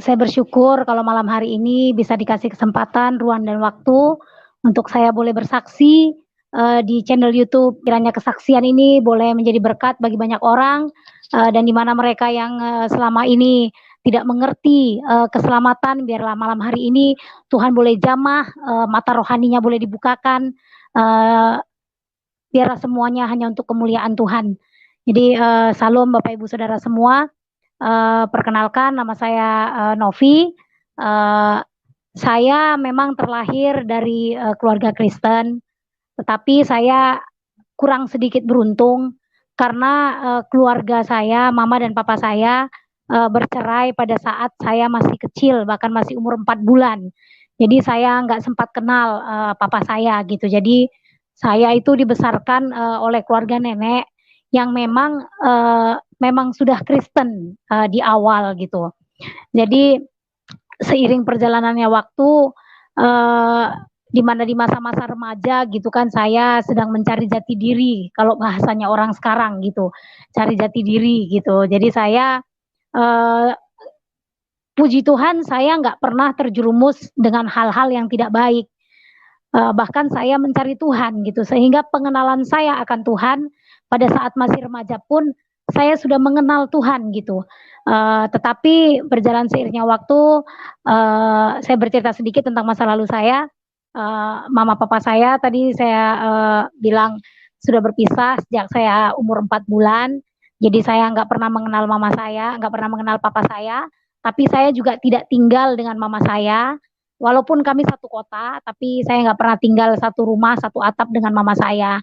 Saya bersyukur kalau malam hari ini bisa dikasih kesempatan, ruang, dan waktu untuk saya boleh bersaksi di channel YouTube. Kiranya kesaksian ini boleh menjadi berkat bagi banyak orang, dan di mana mereka yang selama ini tidak mengerti keselamatan, biarlah malam hari ini Tuhan boleh jamah, mata rohaninya boleh dibukakan, biarlah semuanya hanya untuk kemuliaan Tuhan. Jadi salam Bapak Ibu Saudara semua. Perkenalkan, nama saya Novi. Saya memang terlahir dari keluarga Kristen, tetapi saya kurang sedikit beruntung karena keluarga saya, mama dan papa saya bercerai pada saat saya masih kecil, bahkan masih umur 4 bulan. Jadi saya nggak sempat kenal papa saya gitu. Jadi saya itu dibesarkan oleh keluarga nenek yang memang sudah Kristen di awal gitu. Jadi seiring perjalanannya waktu, di mana di masa-masa remaja gitu kan, saya sedang mencari jati diri, kalau bahasanya orang sekarang gitu, cari jati diri gitu. Jadi saya, puji Tuhan saya nggak pernah terjerumus dengan hal-hal yang tidak baik. Bahkan saya mencari Tuhan gitu, sehingga pengenalan saya akan Tuhan pada saat masih remaja pun saya sudah mengenal Tuhan gitu. Tetapi berjalan seiringnya waktu, saya bercerita sedikit tentang masa lalu saya. Mama papa saya tadi saya bilang sudah berpisah sejak saya umur 4 bulan. Jadi saya nggak pernah mengenal mama saya, nggak pernah mengenal papa saya, tapi saya juga tidak tinggal dengan mama saya. Walaupun kami satu kota, tapi saya nggak pernah tinggal satu rumah, satu atap dengan mama saya.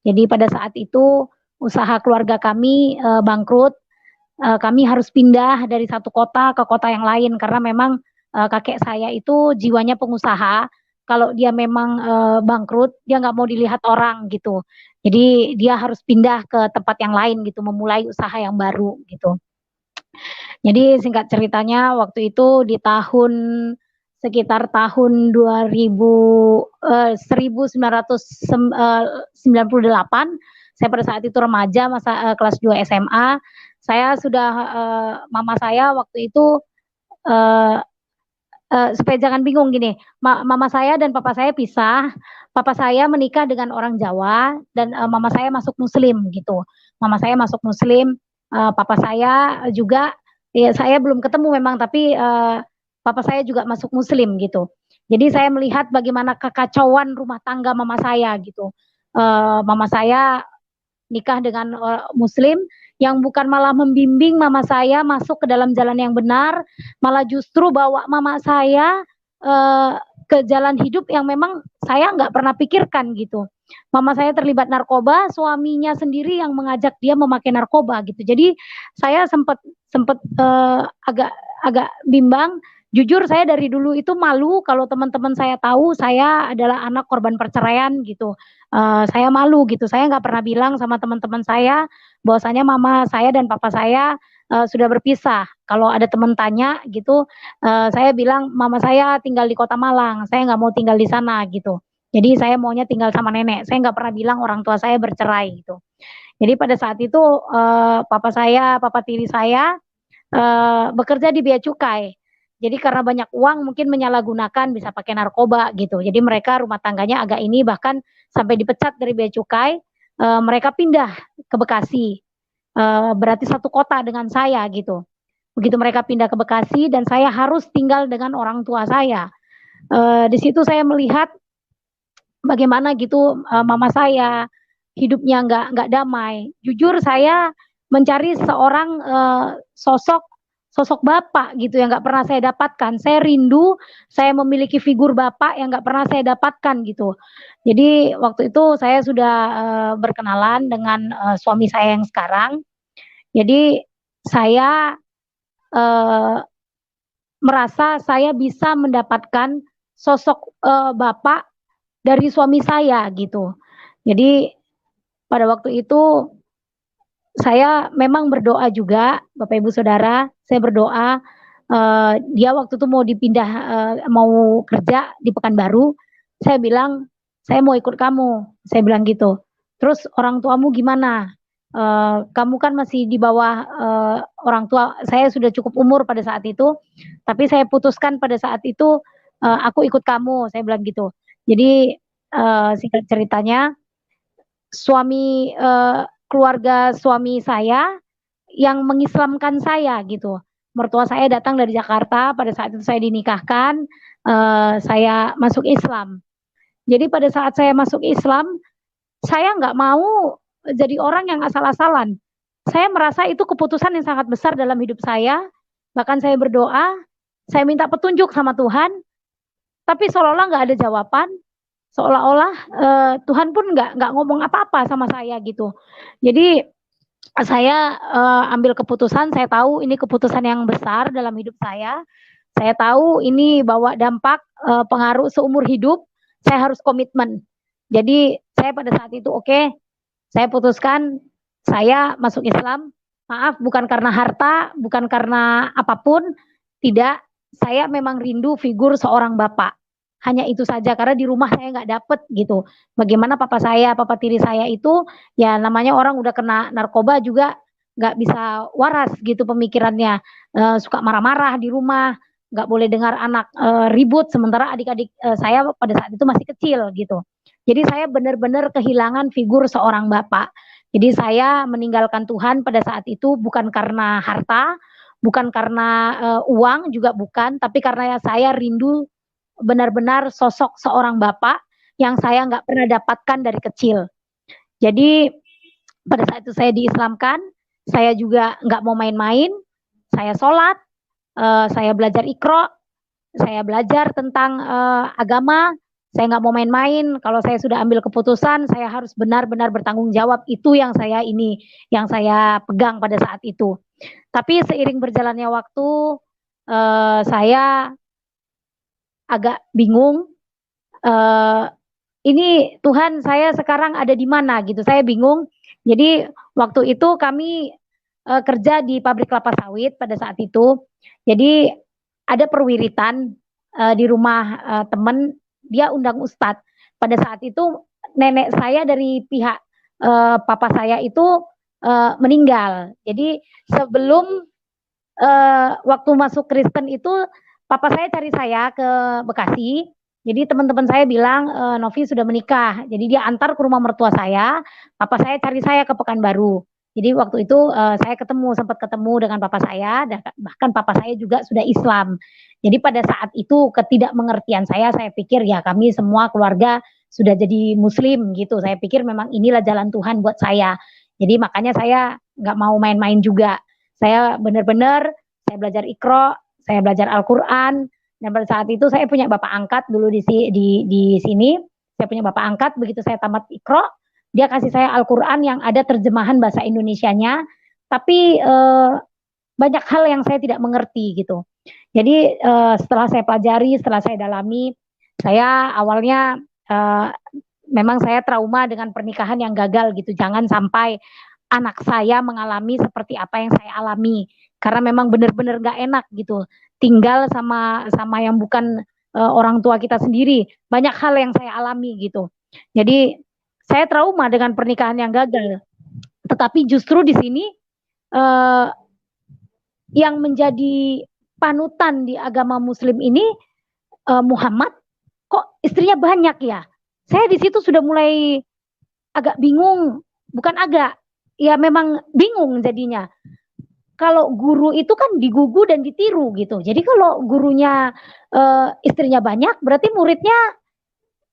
Jadi pada saat itu usaha keluarga kami bangkrut, kami harus pindah dari satu kota ke kota yang lain karena memang kakek saya itu jiwanya pengusaha. Kalau dia memang bangkrut, dia nggak mau dilihat orang gitu. Jadi dia harus pindah ke tempat yang lain gitu, memulai usaha yang baru gitu. Jadi singkat ceritanya waktu itu di tahun sekitar tahun 1998, saya pada saat itu remaja, masa kelas 2 SMA, saya sudah mama saya waktu itu supaya jangan bingung gini, mama saya dan papa saya pisah, papa saya menikah dengan orang Jawa dan mama saya masuk Muslim gitu. Mama saya masuk Muslim, papa saya juga ya saya belum ketemu memang tapi papa saya juga masuk Muslim gitu. Jadi saya melihat bagaimana kekacauan rumah tangga mama saya gitu. Mama saya nikah dengan Muslim yang bukan malah membimbing mama saya masuk ke dalam jalan yang benar, malah justru bawa mama saya ke jalan hidup yang memang saya nggak pernah pikirkan gitu. Mama saya terlibat narkoba, suaminya sendiri yang mengajak dia memakai narkoba gitu. Jadi saya sempat sempat agak agak bimbang. Jujur saya dari dulu itu malu kalau teman-teman saya tahu saya adalah anak korban perceraian gitu. Saya malu gitu. Saya nggak pernah bilang sama teman-teman saya bahwasanya mama saya dan papa saya sudah berpisah. Kalau ada teman tanya gitu, saya bilang mama saya tinggal di Kota Malang. Saya nggak mau tinggal di sana gitu. Jadi saya maunya tinggal sama nenek. Saya nggak pernah bilang orang tua saya bercerai gitu. Jadi pada saat itu papa tiri saya bekerja di bea cukai. Jadi karena banyak uang mungkin menyalahgunakan bisa pakai narkoba gitu. Jadi mereka rumah tangganya agak ini bahkan sampai dipecat dari bea cukai. Mereka pindah ke Bekasi. Berarti satu kota dengan saya gitu. Begitu mereka pindah ke Bekasi dan saya harus tinggal dengan orang tua saya. Di situ saya melihat bagaimana gitu mama saya hidupnya nggak damai. Jujur saya mencari seorang sosok sosok bapak gitu yang nggak pernah saya dapatkan. Saya rindu saya memiliki figur bapak yang nggak pernah saya dapatkan gitu. Jadi waktu itu saya sudah berkenalan dengan suami saya yang sekarang. Jadi saya eh, merasa saya bisa mendapatkan sosok bapak dari suami saya gitu. Jadi pada waktu itu saya memang berdoa juga, Bapak Ibu Saudara, saya berdoa dia waktu itu mau dipindah mau kerja di Pekanbaru, saya bilang saya mau ikut kamu, saya bilang gitu. Terus orang tuamu gimana? kamu kan masih di bawah orang tua, saya sudah cukup umur pada saat itu, tapi saya putuskan pada saat itu aku ikut kamu, saya bilang gitu. Jadi singkat ceritanya, keluarga suami saya yang mengislamkan saya gitu. Mertua saya datang dari Jakarta pada saat itu saya dinikahkan, saya masuk Islam. Jadi pada saat saya masuk Islam, saya nggak mau jadi orang yang asal-asalan. Saya merasa itu keputusan yang sangat besar dalam hidup saya. Bahkan saya berdoa, saya minta petunjuk sama Tuhan, tapi seolah-olah nggak ada jawaban, seolah-olah Tuhan pun nggak ngomong apa-apa sama saya gitu. Jadi saya ambil keputusan, saya tahu ini keputusan yang besar dalam hidup saya. Saya tahu ini bawa dampak pengaruh seumur hidup, saya harus komitmen. Jadi saya pada saat itu oke, saya putuskan saya masuk Islam. Maaf, bukan karena harta, bukan karena apapun, tidak. Saya memang rindu figur seorang bapak. Hanya itu saja, karena di rumah saya nggak dapet gitu. Bagaimana papa saya, papa tiri saya itu, ya namanya orang udah kena narkoba juga nggak bisa waras gitu pemikirannya. Suka marah-marah di rumah, nggak boleh dengar anak ribut, sementara adik-adik saya pada saat itu masih kecil gitu. Jadi saya benar-benar kehilangan figur seorang bapak. Jadi saya meninggalkan Tuhan pada saat itu bukan karena harta, bukan karena uang juga bukan, tapi karena saya rindu benar-benar sosok seorang bapak yang saya nggak pernah dapatkan dari kecil. Jadi pada saat itu saya diislamkan, saya juga nggak mau main-main, saya sholat, saya belajar Iqra, saya belajar tentang agama, saya nggak mau main-main. Kalau saya sudah ambil keputusan, saya harus benar-benar bertanggung jawab. Itu yang saya pegang pada saat itu. Tapi seiring berjalannya waktu, saya agak bingung. Ini Tuhan, saya sekarang ada di mana gitu? Saya bingung. Jadi waktu itu kami kerja di pabrik kelapa sawit pada saat itu. Jadi ada perwiritan di rumah teman, dia undang ustadz. Pada saat itu nenek saya dari pihak papa saya itu meninggal. Jadi sebelum waktu masuk Kristen itu, papa saya cari saya ke Bekasi. Jadi teman-teman saya bilang Novi sudah menikah. Jadi dia antar ke rumah mertua saya. Papa saya cari saya ke Pekanbaru. Jadi waktu itu saya sempat ketemu dengan papa saya, dan bahkan papa saya juga sudah Islam. Jadi pada saat itu ketidakmengertian saya pikir ya kami semua keluarga sudah jadi Muslim gitu. Saya pikir memang inilah jalan Tuhan buat saya. Jadi makanya saya nggak mau main-main juga. Saya benar-benar saya belajar Iqra, saya belajar Al-Quran, dan pada saat itu saya punya bapak angkat dulu di sini. Saya punya bapak angkat, begitu saya tamat Iqra, dia kasih saya Al-Quran yang ada terjemahan bahasa Indonesianya, tapi banyak hal yang saya tidak mengerti gitu. Jadi setelah saya pelajari, setelah saya dalami, saya awalnya memang saya trauma dengan pernikahan yang gagal gitu. Jangan sampai anak saya mengalami seperti apa yang saya alami, karena memang benar-benar gak enak gitu tinggal sama yang bukan orang tua kita sendiri. Banyak hal yang saya alami gitu. Jadi saya trauma dengan pernikahan yang gagal. Tetapi justru di sini yang menjadi panutan di agama Muslim ini Muhammad, kok istrinya banyak ya? Saya di situ sudah mulai agak bingung, bukan agak, ya memang bingung jadinya. Kalau guru itu kan digugu dan ditiru gitu. Jadi kalau gurunya istrinya banyak, berarti muridnya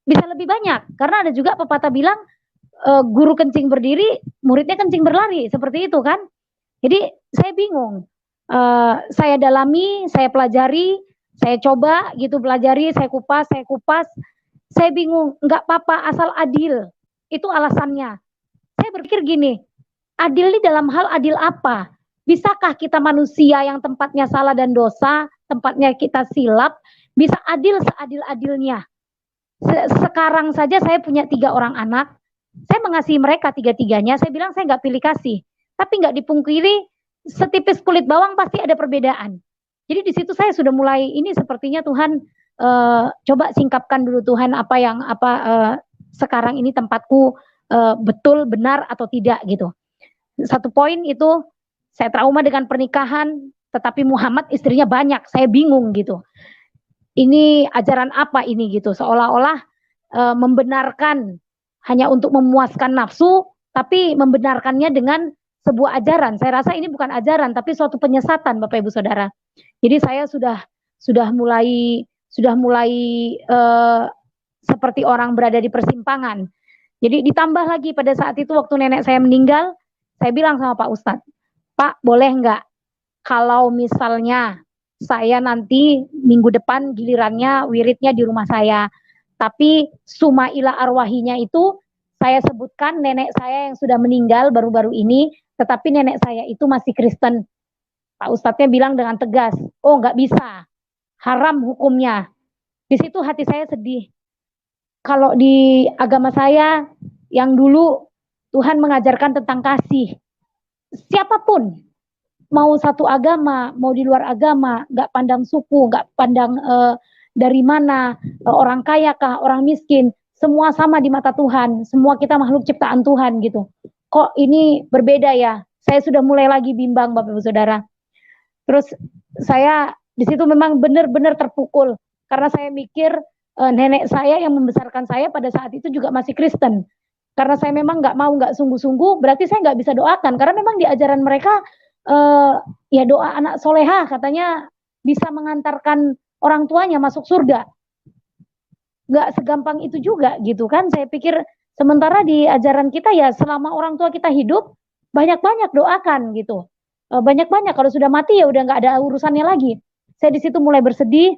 bisa lebih banyak. Karena ada juga pepatah bilang guru kencing berdiri, muridnya kencing berlari, seperti itu kan. Jadi saya bingung. Saya dalami, saya pelajari, saya coba gitu pelajari, saya kupas. Saya bingung, nggak apa-apa asal adil. Itu alasannya. Saya berpikir gini, adil ini dalam hal adil apa? Bisakah kita manusia yang tempatnya salah dan dosa, tempatnya kita silap, bisa adil seadil-adilnya? Sekarang saja saya punya 3 orang anak, saya mengasihi mereka tiga-tiganya, saya bilang saya nggak pilih kasih. Tapi nggak dipungkiri, setipis kulit bawang pasti ada perbedaan. Jadi di situ saya sudah mulai, ini sepertinya Tuhan coba singkapkan dulu Tuhan sekarang ini tempatku betul benar atau tidak gitu. Satu poin itu, saya trauma dengan pernikahan, tetapi Muhammad istrinya banyak, saya bingung gitu. Ini ajaran apa ini gitu, seolah-olah membenarkan hanya untuk memuaskan nafsu, tapi membenarkannya dengan sebuah ajaran. Saya rasa ini bukan ajaran, tapi suatu penyesatan, Bapak Ibu Saudara. Jadi saya sudah mulai seperti orang berada di persimpangan. Jadi ditambah lagi pada saat itu waktu nenek saya meninggal, saya bilang sama Pak Ustadz, Pak boleh nggak kalau misalnya saya nanti minggu depan gilirannya wiridnya di rumah saya, tapi sumaila arwahinya itu saya sebutkan nenek saya yang sudah meninggal baru-baru ini, tetapi nenek saya itu masih Kristen. Pak Ustadznya bilang dengan tegas, oh nggak bisa, haram hukumnya. Di situ hati saya sedih. Kalau di agama saya yang dulu Tuhan mengajarkan tentang kasih, siapapun, mau satu agama, mau di luar agama, nggak pandang suku, nggak pandang dari mana, orang kaya kah, orang miskin, semua sama di mata Tuhan, semua kita makhluk ciptaan Tuhan gitu. Kok ini berbeda ya? Saya sudah mulai lagi bimbang, Bapak Ibu Saudara. Terus saya di situ memang benar-benar terpukul karena saya mikir nenek saya yang membesarkan saya pada saat itu juga masih Kristen. Karena saya memang nggak sungguh-sungguh, berarti saya nggak bisa doakan karena memang di ajaran mereka ya doa anak soleha katanya bisa mengantarkan orang tuanya masuk surga. Nggak segampang itu juga gitu kan. Saya pikir sementara di ajaran kita ya selama orang tua kita hidup banyak-banyak doakan gitu. Banyak-banyak kalau sudah mati ya udah nggak ada urusannya lagi. Saya di situ mulai bersedih.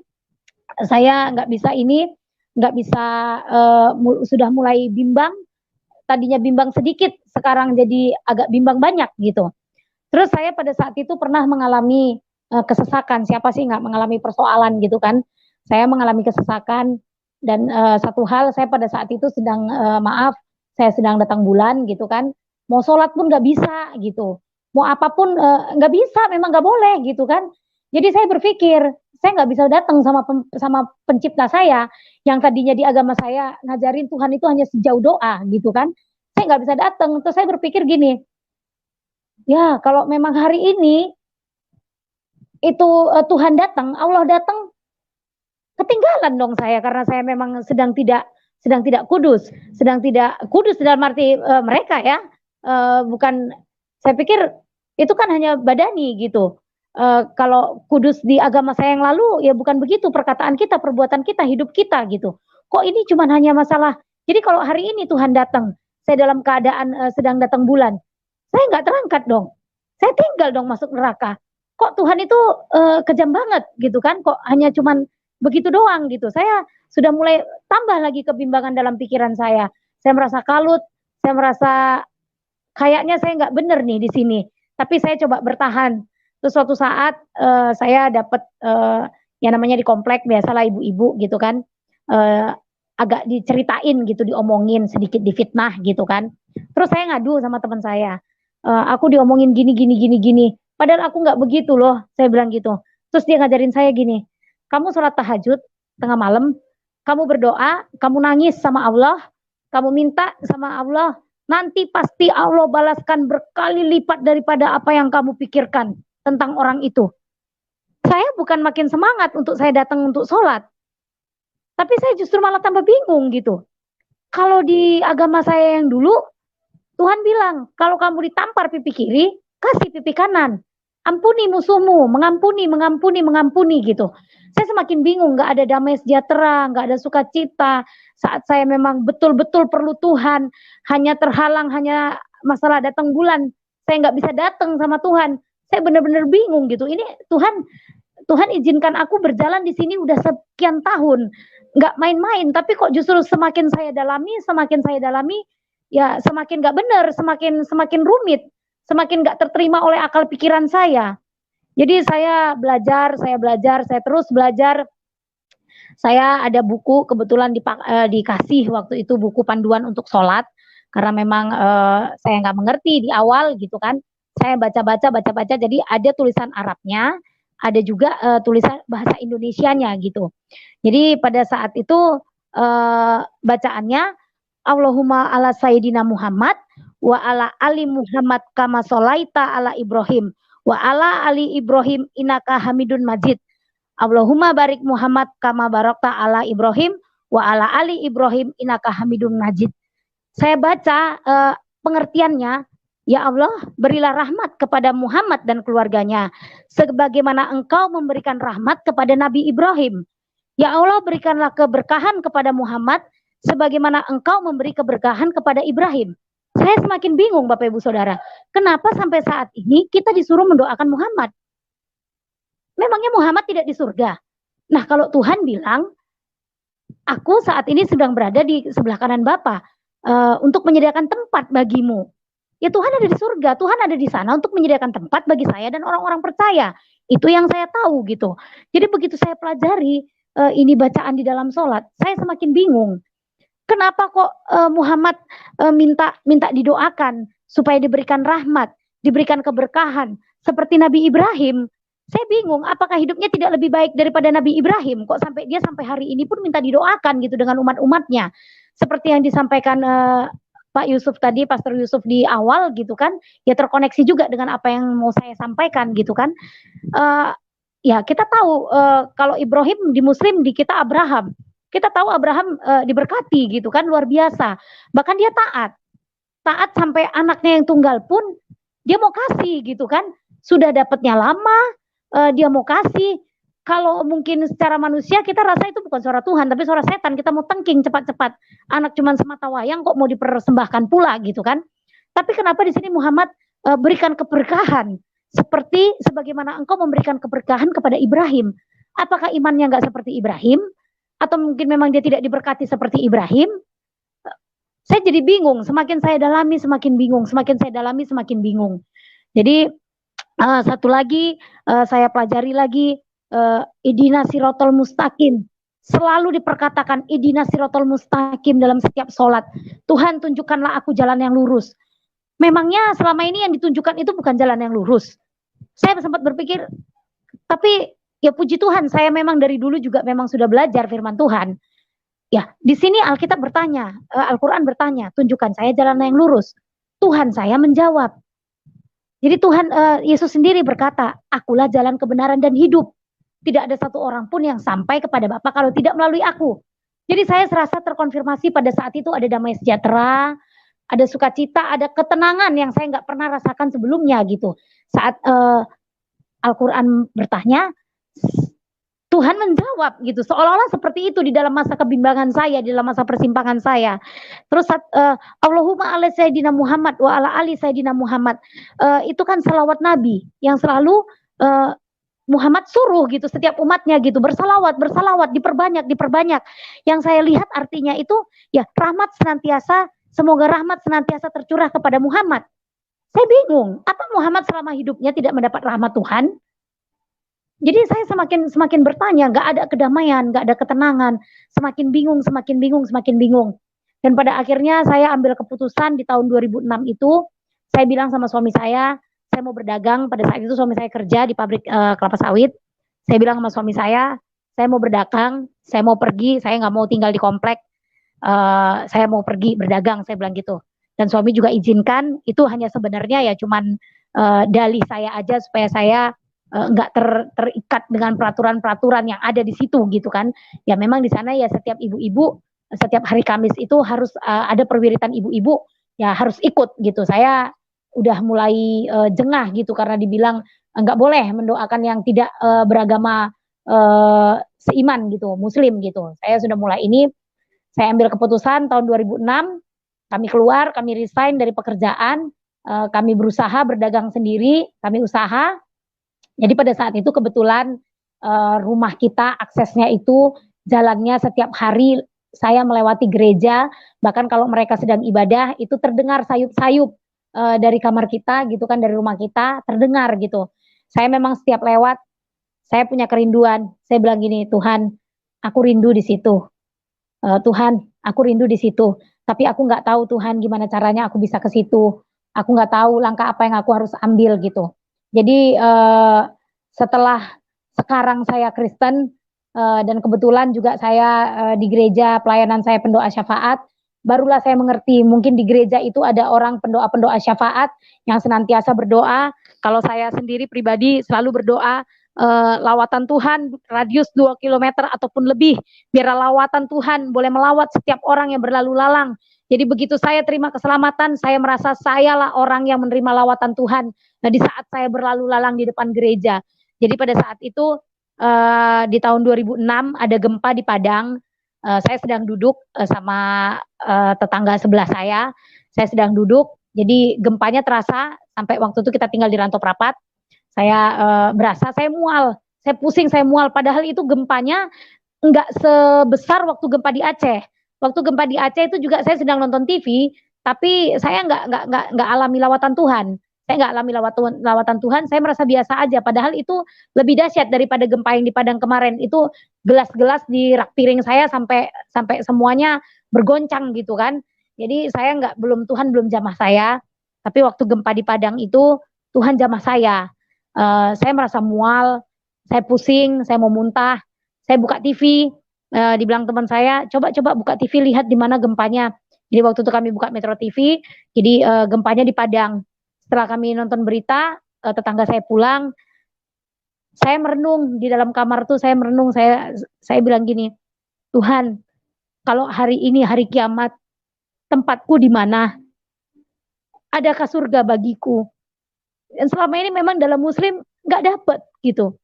Saya nggak bisa ini, nggak bisa sudah mulai bimbang. Tadinya bimbang sedikit, sekarang jadi agak bimbang banyak gitu. Terus saya pada saat itu pernah mengalami kesesakan. Siapa sih nggak mengalami persoalan gitu kan? Saya mengalami kesesakan dan satu hal saya pada saat itu sedang maaf, saya sedang datang bulan gitu kan. Mau sholat pun nggak bisa gitu. Mau apapun nggak bisa, memang nggak boleh gitu kan. Jadi saya berpikir saya nggak bisa datang sama pencipta saya yang tadinya di agama saya ngajarin Tuhan itu hanya sejauh doa gitu kan. Saya nggak bisa datang. Terus saya berpikir gini, ya kalau memang hari ini itu Tuhan datang, Allah datang, ketinggalan dong saya karena saya memang sedang tidak kudus dalam arti mereka ya, bukan, saya pikir itu kan hanya badani gitu. Kalau kudus di agama saya yang lalu ya bukan begitu perkataan kita, perbuatan kita, hidup kita gitu. Kok ini cuma hanya masalah. Jadi kalau hari ini Tuhan datang, saya dalam keadaan sedang datang bulan, saya nggak terangkat dong. Saya tinggal dong masuk neraka. Kok Tuhan itu kejam banget gitu kan? Kok hanya cuman begitu doang gitu. Saya sudah mulai tambah lagi kebimbangan dalam pikiran saya. Saya merasa kalut, saya merasa kayaknya saya nggak bener nih di sini. Tapi saya coba bertahan. Terus suatu saat saya dapat yang namanya di komplek biasalah ibu-ibu gitu kan, agak diceritain gitu, diomongin sedikit, difitnah gitu kan. Terus saya ngadu sama teman saya, aku diomongin gini. Padahal aku nggak begitu loh, saya bilang gitu. Terus dia ngajarin saya gini, kamu sholat tahajud tengah malam, kamu berdoa, kamu nangis sama Allah, kamu minta sama Allah, nanti pasti Allah balaskan berkali lipat daripada apa yang kamu pikirkan tentang orang itu. Saya bukan makin semangat untuk saya datang untuk sholat, tapi saya justru malah tambah bingung gitu. Kalau di agama saya yang dulu, Tuhan bilang, kalau kamu ditampar pipi kiri, kasih pipi kanan. Ampuni musuhmu, mengampuni gitu. Saya semakin bingung, nggak ada damai sejahtera, nggak ada sukacita. Saat saya memang betul-betul perlu Tuhan, hanya terhalang, hanya masalah datang bulan, saya nggak bisa datang sama Tuhan. Saya benar-benar bingung gitu. Ini Tuhan izinkan aku berjalan di sini udah sekian tahun, nggak main-main. Tapi kok justru semakin saya dalami, ya semakin nggak benar, semakin rumit, semakin nggak terterima oleh akal pikiran saya. Jadi saya terus belajar. Saya ada buku kebetulan dikasih waktu itu buku panduan untuk sholat karena memang saya nggak mengerti di awal gitu kan. Saya baca-baca, jadi ada tulisan Arabnya, ada juga tulisan bahasa Indonesianya gitu. Jadi pada saat itu bacaannya Allahumma ala Sayyidina Muhammad wa ala ali Muhammad kama sholaita ala Ibrahim wa ala ali Ibrahim innaka Hamidun Majid. Allahumma barik Muhammad kama barakta ala Ibrahim wa ala ali Ibrahim innaka Hamidun Majid. Saya baca pengertiannya, ya Allah, berilah rahmat kepada Muhammad dan keluarganya sebagaimana Engkau memberikan rahmat kepada Nabi Ibrahim. Ya Allah, berikanlah keberkahan kepada Muhammad sebagaimana Engkau memberi keberkahan kepada Ibrahim. Saya semakin bingung Bapak Ibu Saudara, kenapa sampai saat ini kita disuruh mendoakan Muhammad? Memangnya Muhammad tidak di surga? Nah, kalau Tuhan bilang, aku saat ini sedang berada di sebelah kanan Bapa untuk menyediakan tempat bagimu. Ya Tuhan ada di surga, Tuhan ada di sana untuk menyediakan tempat bagi saya dan orang-orang percaya. Itu yang saya tahu gitu. Jadi begitu saya pelajari ini bacaan di dalam sholat, saya semakin bingung. Kenapa kok Muhammad minta didoakan supaya diberikan rahmat, diberikan keberkahan seperti Nabi Ibrahim? Saya bingung, apakah hidupnya tidak lebih baik daripada Nabi Ibrahim? Kok sampai dia sampai hari ini pun minta didoakan gitu dengan umat-umatnya? Seperti yang disampaikan Pak Yusuf tadi, Pastor Yusuf di awal gitu kan, ya terkoneksi juga dengan apa yang mau saya sampaikan gitu kan. Ya kita tahu kalau Ibrahim di Muslim, di kita Abraham. Kita tahu Abraham diberkati gitu kan, luar biasa. Bahkan dia taat sampai anaknya yang tunggal pun dia mau kasih gitu kan. Sudah dapatnya lama, dia mau kasih. Kalau mungkin secara manusia kita rasa itu bukan suara Tuhan, tapi suara setan. Kita mau tengking cepat-cepat. Anak cuman semata wayang kok mau dipersembahkan pula gitu kan. Tapi kenapa di sini Muhammad berikan keberkahan seperti sebagaimana engkau memberikan keberkahan kepada Ibrahim? Apakah imannya nggak seperti Ibrahim? Atau mungkin memang dia tidak diberkati seperti Ibrahim? Saya jadi bingung. Semakin saya dalami semakin bingung. Semakin saya dalami semakin bingung. Jadi satu lagi saya pelajari lagi, idina sirotol mustaqim. Selalu diperkatakan idina sirotol mustaqim dalam setiap sholat. Tuhan tunjukkanlah aku jalan yang lurus. Memangnya selama ini yang ditunjukkan itu bukan jalan yang lurus? Saya sempat berpikir, tapi ya puji Tuhan, saya memang dari dulu juga memang sudah belajar firman Tuhan. Ya, di sini Alkitab bertanya, Al-Quran bertanya, tunjukkan saya jalan yang lurus. Tuhan saya menjawab. Jadi Tuhan Yesus sendiri berkata, akulah jalan kebenaran dan hidup. Tidak ada satu orang pun yang sampai kepada Bapa kalau tidak melalui aku. Jadi saya serasa terkonfirmasi pada saat itu ada damai sejahtera, ada sukacita, ada ketenangan yang saya nggak pernah rasakan sebelumnya gitu. Saat Al-Quran bertanya, Tuhan menjawab gitu, seolah-olah seperti itu di dalam masa kebimbangan saya, di dalam masa persimpangan saya. Terus Allahumma ala sayyidina Muhammad wa ala ali sayyidina Muhammad, itu kan salawat Nabi yang selalu Muhammad suruh gitu setiap umatnya gitu, bersalawat, diperbanyak. Yang saya lihat artinya itu ya rahmat senantiasa, semoga rahmat senantiasa tercurah kepada Muhammad. Saya bingung, apa Muhammad selama hidupnya tidak mendapat rahmat Tuhan? Jadi saya semakin bertanya, nggak ada kedamaian, nggak ada ketenangan, semakin bingung. Dan pada akhirnya saya ambil keputusan di tahun 2006 itu, saya bilang sama suami saya mau berdagang. Pada saat itu suami saya kerja di pabrik kelapa sawit. Saya bilang sama suami saya mau berdagang, saya mau pergi, saya nggak mau tinggal di komplek, saya mau pergi berdagang, saya bilang gitu. Dan suami juga izinkan, itu hanya sebenarnya ya cuman dalih saya aja supaya saya nggak terikat dengan peraturan-peraturan yang ada di situ gitu kan. Ya memang di sana ya setiap ibu-ibu setiap hari Kamis itu harus ada perwiritan ibu-ibu, ya harus ikut gitu. Saya udah mulai jengah gitu karena dibilang nggak boleh mendoakan yang tidak beragama seiman gitu, muslim gitu. Saya sudah mulai ini, saya ambil keputusan tahun 2006, kami keluar, kami resign dari pekerjaan, kami berusaha berdagang sendiri, kami usaha. Jadi pada saat itu kebetulan rumah kita aksesnya itu jalannya setiap hari saya melewati gereja, bahkan kalau mereka sedang ibadah itu terdengar sayup-sayup dari kamar kita gitu kan, dari rumah kita terdengar gitu. Saya memang setiap lewat saya punya kerinduan. Saya bilang gini, Tuhan, aku rindu di situ. Tuhan, aku rindu di situ. Tapi aku nggak tahu Tuhan gimana caranya aku bisa ke situ. Aku nggak tahu langkah apa yang aku harus ambil gitu. Jadi setelah sekarang saya Kristen dan kebetulan juga saya di gereja pelayanan saya pendoa syafaat, barulah saya mengerti mungkin di gereja itu ada orang pendoa-pendoa syafaat yang senantiasa berdoa. Kalau saya sendiri pribadi selalu berdoa lawatan Tuhan radius 2 kilometer ataupun lebih, biar lawatan Tuhan boleh melawat setiap orang yang berlalu lalang. Jadi begitu saya terima keselamatan, saya merasa sayalah orang yang menerima lawatan Tuhan. Nah, di saat saya berlalu lalang di depan gereja. Jadi pada saat itu di tahun 2006 ada gempa di Padang. Saya sedang duduk sama tetangga sebelah saya. Saya sedang duduk, jadi gempanya terasa sampai waktu itu kita tinggal di Rantau Prapat. Saya berasa saya mual, saya pusing, saya mual. Padahal itu gempanya enggak sebesar waktu gempa di Aceh. Waktu gempa di Aceh itu juga saya sedang nonton TV, tapi saya enggak alami lawatan Tuhan. Saya enggak alami lawatan Tuhan, saya merasa biasa aja. Padahal itu lebih dahsyat daripada gempa yang di Padang kemarin. Itu gelas-gelas di rak piring saya sampai semuanya bergoncang gitu kan. Jadi saya Tuhan belum jamah saya. Tapi waktu gempa di Padang itu Tuhan jamah saya. Saya merasa mual, saya pusing, saya mau muntah. Saya buka TV, dibilang teman saya, coba buka TV lihat di mana gempanya. Jadi waktu itu kami buka Metro TV, jadi gempanya di Padang. Setelah kami nonton berita, tetangga saya pulang, saya merenung di dalam kamar tuh, saya merenung, saya bilang gini, Tuhan, kalau hari ini hari kiamat, tempatku di mana? Adakah surga bagiku? Dan selama ini memang dalam Muslim nggak dapat gitu.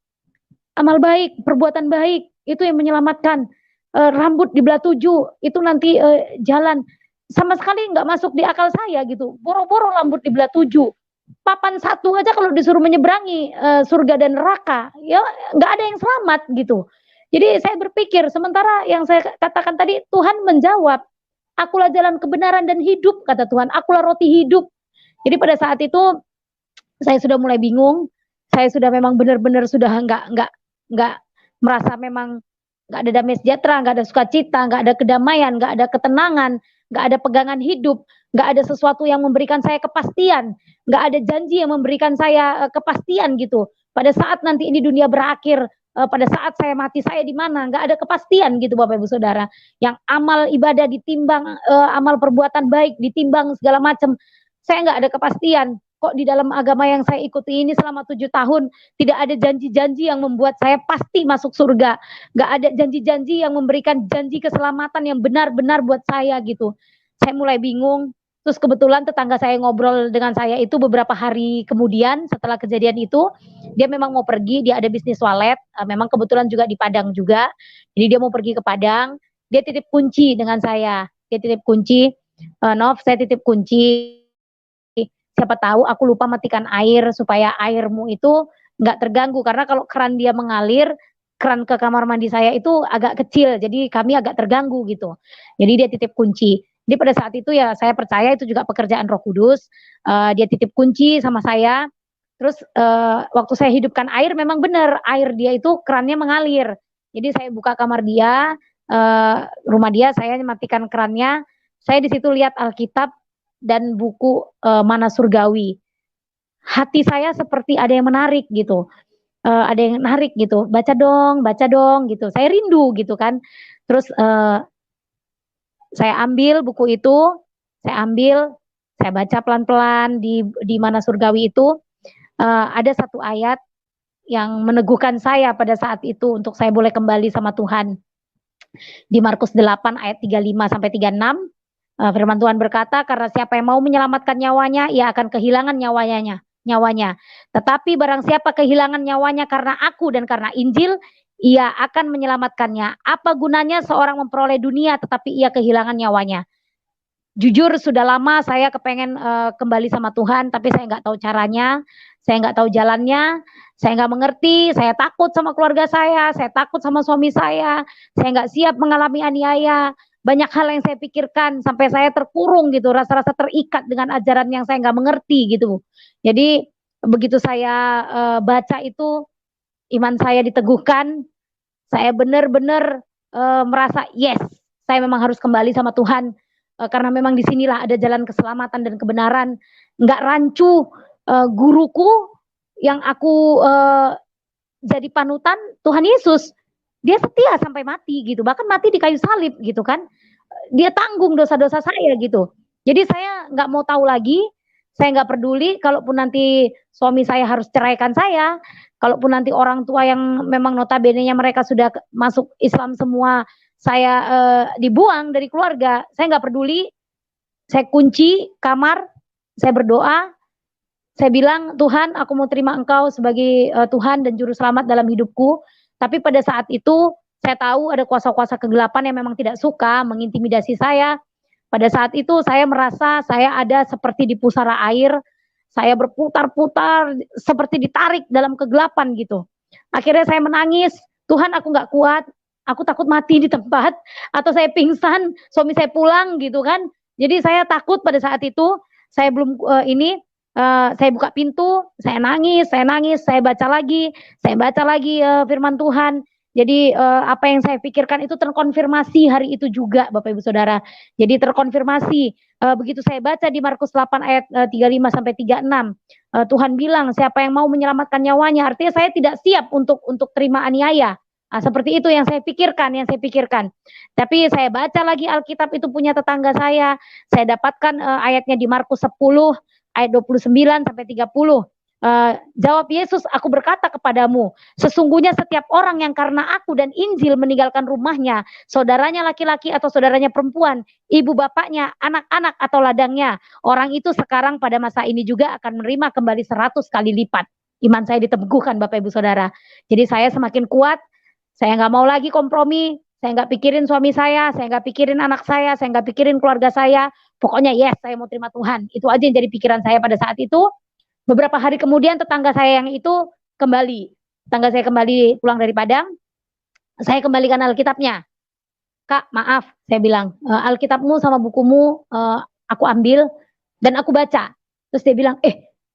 Amal baik, perbuatan baik itu yang menyelamatkan. Rambut dibelah 7 itu nanti jalan. Sama sekali nggak masuk di akal saya gitu. Boro-boro rambut dibelah 7. Papan 1 aja kalau disuruh menyeberangi surga dan neraka, ya nggak ada yang selamat gitu. Jadi saya berpikir, sementara yang saya katakan tadi, Tuhan menjawab, akulah jalan kebenaran dan hidup, kata Tuhan, akulah roti hidup. Jadi pada saat itu saya sudah mulai bingung, saya sudah memang benar-benar sudah nggak merasa memang nggak ada damai sejahtera, nggak ada sukacita, nggak ada kedamaian, nggak ada ketenangan, nggak ada pegangan hidup, nggak ada sesuatu yang memberikan saya kepastian, nggak ada janji yang memberikan saya kepastian gitu. Pada saat nanti ini dunia berakhir, pada saat saya mati saya di mana, nggak ada kepastian gitu Bapak Ibu Saudara. Yang amal ibadah ditimbang, amal perbuatan baik ditimbang segala macam, saya nggak ada kepastian. Kok di dalam agama yang saya ikuti ini selama 7 tahun tidak ada janji-janji yang membuat saya pasti masuk surga, nggak ada janji-janji yang memberikan janji keselamatan yang benar-benar buat saya gitu. Saya mulai bingung. Terus kebetulan tetangga saya ngobrol dengan saya itu beberapa hari kemudian setelah kejadian itu, dia memang mau pergi, dia ada bisnis walet, memang kebetulan juga di Padang juga, jadi dia mau pergi ke Padang, dia titip kunci dengan saya, dia titip kunci, Nov saya titip kunci, siapa tahu aku lupa matikan air supaya airmu itu nggak terganggu, karena kalau keran dia mengalir, keran ke kamar mandi saya itu agak kecil, jadi kami agak terganggu gitu. Jadi dia titip kunci. Jadi pada saat itu ya saya percaya itu juga pekerjaan Roh Kudus. Dia titip kunci sama saya. Terus waktu saya hidupkan air, memang benar air dia itu kerannya mengalir. Jadi saya buka kamar dia, rumah dia, saya matikan kerannya. Saya di situ lihat Alkitab dan buku Mana Surgawi. Hati saya seperti ada yang menarik gitu. Ada yang menarik gitu. Baca dong gitu. Saya rindu gitu kan. Terus saya ambil buku itu, saya baca pelan-pelan di Mana Surgawi itu. Ada satu ayat yang meneguhkan saya pada saat itu untuk saya boleh kembali sama Tuhan. Di Markus 8 ayat 35 sampai 36, firman Tuhan berkata, karena siapa yang mau menyelamatkan nyawanya, ia akan kehilangan nyawanya. Tetapi barang siapa kehilangan nyawanya karena aku dan karena Injil, ia akan menyelamatkannya. Apa gunanya seorang memperoleh dunia tetapi ia kehilangan nyawanya? Jujur sudah lama saya kepengen kembali sama Tuhan, tapi saya nggak tahu caranya, saya nggak tahu jalannya, saya nggak mengerti, saya takut sama keluarga saya takut sama suami saya nggak siap mengalami aniaya. Banyak hal yang saya pikirkan sampai saya terkurung gitu, rasa-rasa terikat dengan ajaran yang saya nggak mengerti gitu. Jadi begitu saya baca itu, iman saya diteguhkan, saya benar-benar merasa yes, saya memang harus kembali sama Tuhan, karena memang disinilah ada jalan keselamatan dan kebenaran. Nggak rancu, guruku yang aku jadi panutan, Tuhan Yesus, dia setia sampai mati gitu, bahkan mati di kayu salib gitu kan. dia tanggung dosa-dosa saya gitu. Jadi saya nggak mau tahu lagi, saya nggak peduli kalaupun nanti suami saya harus ceraikan saya, kalaupun nanti orang tua yang memang notabene-nya mereka sudah masuk Islam semua, saya dibuang dari keluarga, saya nggak peduli. Saya kunci kamar, saya berdoa, saya bilang, Tuhan, aku mau terima Engkau sebagai Tuhan dan Juru Selamat dalam hidupku. Tapi pada saat itu, saya tahu ada kuasa-kuasa kegelapan yang memang tidak suka mengintimidasi saya. Pada saat itu, saya merasa saya ada seperti di pusara air. Saya berputar-putar, seperti ditarik dalam kegelapan gitu. Akhirnya saya menangis, Tuhan aku nggak kuat, aku takut mati di tempat, atau saya pingsan, suami saya pulang gitu kan. Jadi saya takut pada saat itu, saya belum saya buka pintu, saya nangis, saya baca lagi firman Tuhan. Jadi apa yang saya pikirkan itu terkonfirmasi hari itu juga, Bapak Ibu Saudara. Jadi terkonfirmasi. Begitu saya baca di Markus 8 ayat 35 sampai 36, Tuhan bilang siapa yang mau menyelamatkan nyawanya, artinya saya tidak siap untuk terima aniaya. Nah, seperti itu yang saya pikirkan, Tapi saya baca lagi Alkitab itu punya tetangga saya dapatkan ayatnya di Markus 10 ayat 29 sampai 30. Jawab Yesus, aku berkata kepadamu, sesungguhnya setiap orang yang karena aku dan Injil meninggalkan rumahnya, saudaranya laki-laki atau saudaranya perempuan, ibu bapaknya, anak-anak atau ladangnya, orang itu sekarang pada masa ini juga akan menerima kembali 100 kali lipat. Iman saya diteguhkan Bapak Ibu Saudara. Jadi saya semakin kuat, saya nggak mau lagi kompromi, saya nggak pikirin suami saya nggak pikirin anak saya nggak pikirin keluarga saya. Pokoknya yes, saya mau terima Tuhan. Itu aja yang jadi pikiran saya pada saat itu. Beberapa hari kemudian tetangga saya yang itu kembali. Tetangga saya kembali pulang dari Padang. Saya kembalikan Alkitabnya. Kak, maaf, saya bilang, Alkitabmu sama bukumu aku ambil dan aku baca. Terus dia bilang,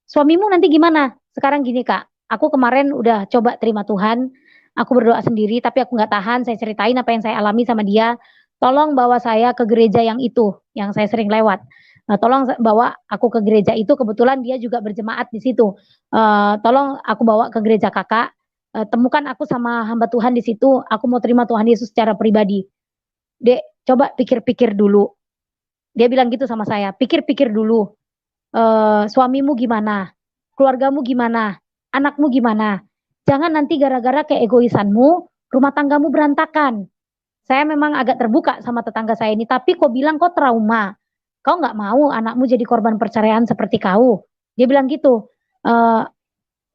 suamimu nanti gimana? Sekarang gini Kak, aku kemarin udah coba terima Tuhan. Aku berdoa sendiri, tapi aku nggak tahan. Saya ceritain apa yang saya alami sama dia. Tolong bawa saya ke gereja yang itu, yang saya sering lewat. Tolong bawa aku ke gereja itu. Kebetulan dia juga berjemaat di situ. Tolong aku bawa ke gereja kakak. Temukan aku sama hamba Tuhan di situ. Aku mau terima Tuhan Yesus secara pribadi. Dek, coba pikir-pikir dulu. Dia bilang gitu sama saya. Pikir-pikir dulu. Suamimu gimana? Keluargamu gimana? Anakmu gimana? Jangan nanti gara-gara keegoisanmu, rumah tanggamu berantakan. Saya memang agak terbuka sama tetangga saya ini, tapi kok bilang kok trauma. Kau nggak mau anakmu jadi korban perceraian seperti kau. Dia bilang gitu.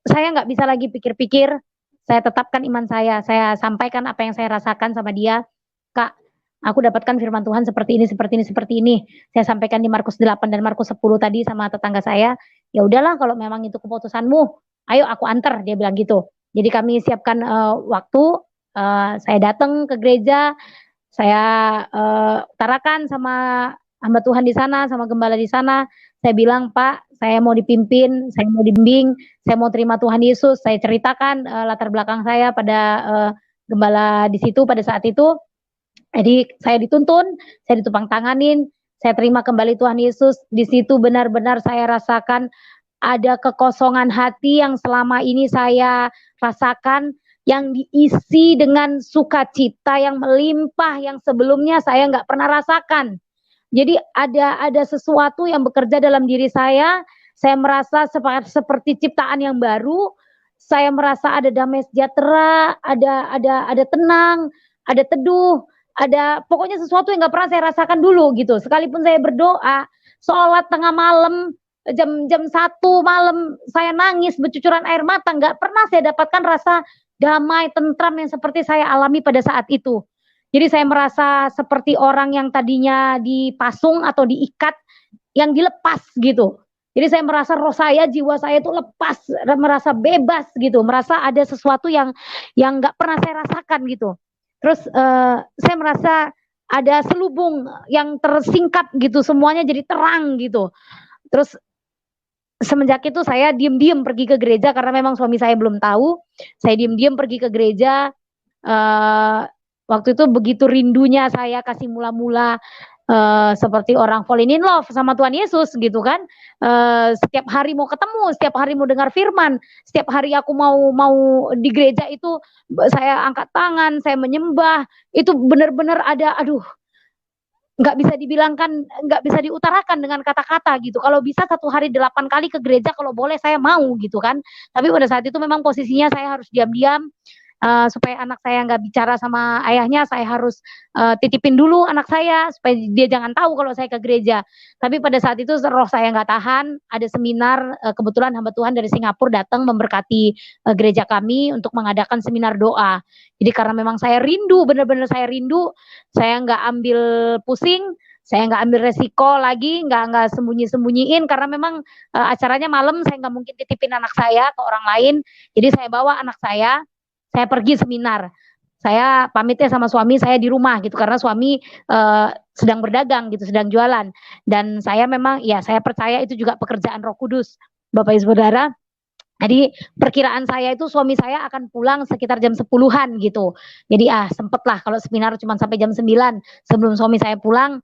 Saya nggak bisa lagi pikir-pikir. Saya tetapkan iman saya sampaikan apa yang saya rasakan sama dia. Kak, aku dapatkan firman Tuhan seperti ini. Saya sampaikan di Markus 8 dan Markus 10 tadi sama tetangga saya. Ya udahlah kalau memang itu keputusanmu, ayo aku antar, dia bilang gitu. Jadi kami siapkan waktu, saya datang ke gereja, saya utarakan sama hamba Tuhan di sana, sama gembala di sana. Saya bilang, Pak, saya mau dipimpin, saya mau dibimbing, saya mau terima Tuhan Yesus. Saya ceritakan latar belakang saya pada gembala di situ pada saat itu. Jadi saya dituntun, saya ditupang tanganin, saya terima kembali Tuhan Yesus. Di situ benar-benar saya rasakan ada kekosongan hati yang selama ini saya rasakan, yang diisi dengan sukacita yang melimpah, yang sebelumnya saya nggak pernah rasakan. Jadi ada sesuatu yang bekerja dalam diri saya merasa seperti ciptaan yang baru, saya merasa ada damai sejahtera, ada tenang, ada teduh, ada pokoknya sesuatu yang nggak pernah saya rasakan dulu gitu. Sekalipun saya berdoa, sholat tengah malam, jam 1 malam, saya nangis bercucuran air mata, nggak pernah saya dapatkan rasa damai, tentram yang seperti saya alami pada saat itu. Jadi saya merasa seperti orang yang tadinya dipasung atau diikat, yang dilepas gitu. Jadi saya merasa roh saya, jiwa saya itu lepas, merasa bebas gitu, merasa ada sesuatu yang nggak pernah saya rasakan gitu. Terus saya merasa ada selubung yang tersingkap gitu, semuanya jadi terang gitu. Terus semenjak itu saya diem-diem pergi ke gereja karena memang suami saya belum tahu. Saya diem-diem pergi ke gereja. Waktu itu begitu rindunya saya kasih mula-mula seperti orang falling in love sama Tuhan Yesus gitu kan. Setiap hari mau ketemu, setiap hari mau dengar firman, setiap hari aku mau di gereja itu saya angkat tangan, saya menyembah. Itu benar-benar ada nggak bisa dibilangkan, nggak bisa diutarakan dengan kata-kata gitu. Kalau bisa 1 hari 8 kali ke gereja kalau boleh saya mau gitu kan. Tapi pada saat itu memang posisinya saya harus diam-diam, supaya anak saya nggak bicara sama ayahnya, saya harus titipin dulu anak saya supaya dia jangan tahu kalau saya ke gereja. Tapi pada saat itu roh saya nggak tahan, ada seminar, kebetulan hamba Tuhan dari Singapura datang memberkati gereja kami untuk mengadakan seminar doa. Jadi karena memang saya rindu, benar-benar saya rindu, saya nggak ambil pusing, saya nggak ambil resiko lagi, nggak sembunyi-sembunyiin karena memang acaranya malam, saya nggak mungkin titipin anak saya ke orang lain. Jadi saya bawa anak saya pergi seminar. Saya pamitnya sama suami saya di rumah gitu karena suami sedang berdagang gitu, sedang jualan. Dan saya memang ya saya percaya itu juga pekerjaan Roh Kudus, Bapak Ibu Saudara. Jadi perkiraan saya itu suami saya akan pulang sekitar jam 10-an gitu. Jadi sempet lah kalau seminar cuma sampai jam 9 sebelum suami saya pulang,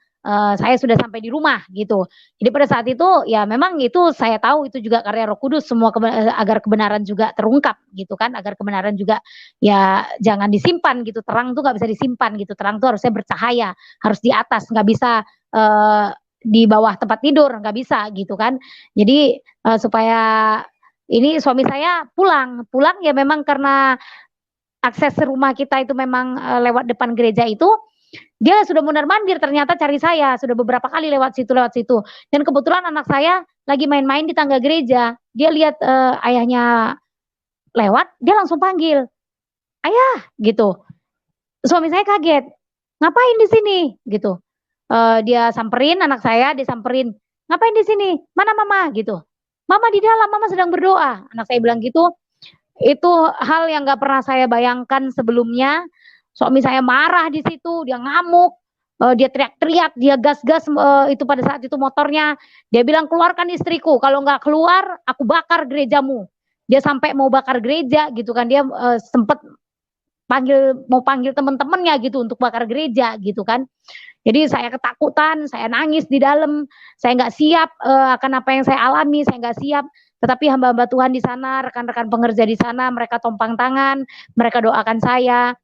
saya sudah sampai di rumah gitu. Jadi pada saat itu ya memang itu saya tahu itu juga karya Roh Kudus semua agar kebenaran juga terungkap gitu kan, agar kebenaran juga ya jangan disimpan gitu. Terang tuh nggak bisa disimpan gitu. Terang tuh harusnya bercahaya, harus di atas, nggak bisa di bawah tempat tidur, nggak bisa gitu kan. Jadi supaya ini suami saya pulang ya memang karena akses rumah kita itu memang lewat depan gereja itu, dia sudah mondar-mandir ternyata cari saya, sudah beberapa kali lewat situ. Dan kebetulan anak saya lagi main-main di tangga gereja, dia lihat ayahnya lewat, dia langsung panggil, ayah gitu. Suami saya kaget, ngapain di sini gitu. Dia samperin anak saya, disamperin, ngapain di sini, mana mama gitu. Mama di dalam, mama sedang berdoa. Anak saya bilang gitu. Itu hal yang nggak pernah saya bayangkan sebelumnya. Suami saya marah di situ, dia ngamuk, dia teriak-teriak, dia gas-gas itu pada saat itu motornya. Dia bilang keluarkan istriku, kalau nggak keluar aku bakar gerejamu. Dia sampai mau bakar gereja gitu kan, dia sempet mau panggil teman-temannya gitu untuk bakar gereja gitu kan. Jadi saya ketakutan, saya nangis di dalam, saya nggak siap akan apa yang saya alami, saya nggak siap. Tetapi hamba-hamba Tuhan di sana, rekan-rekan pengerja di sana, mereka tompang tangan, mereka doakan saya,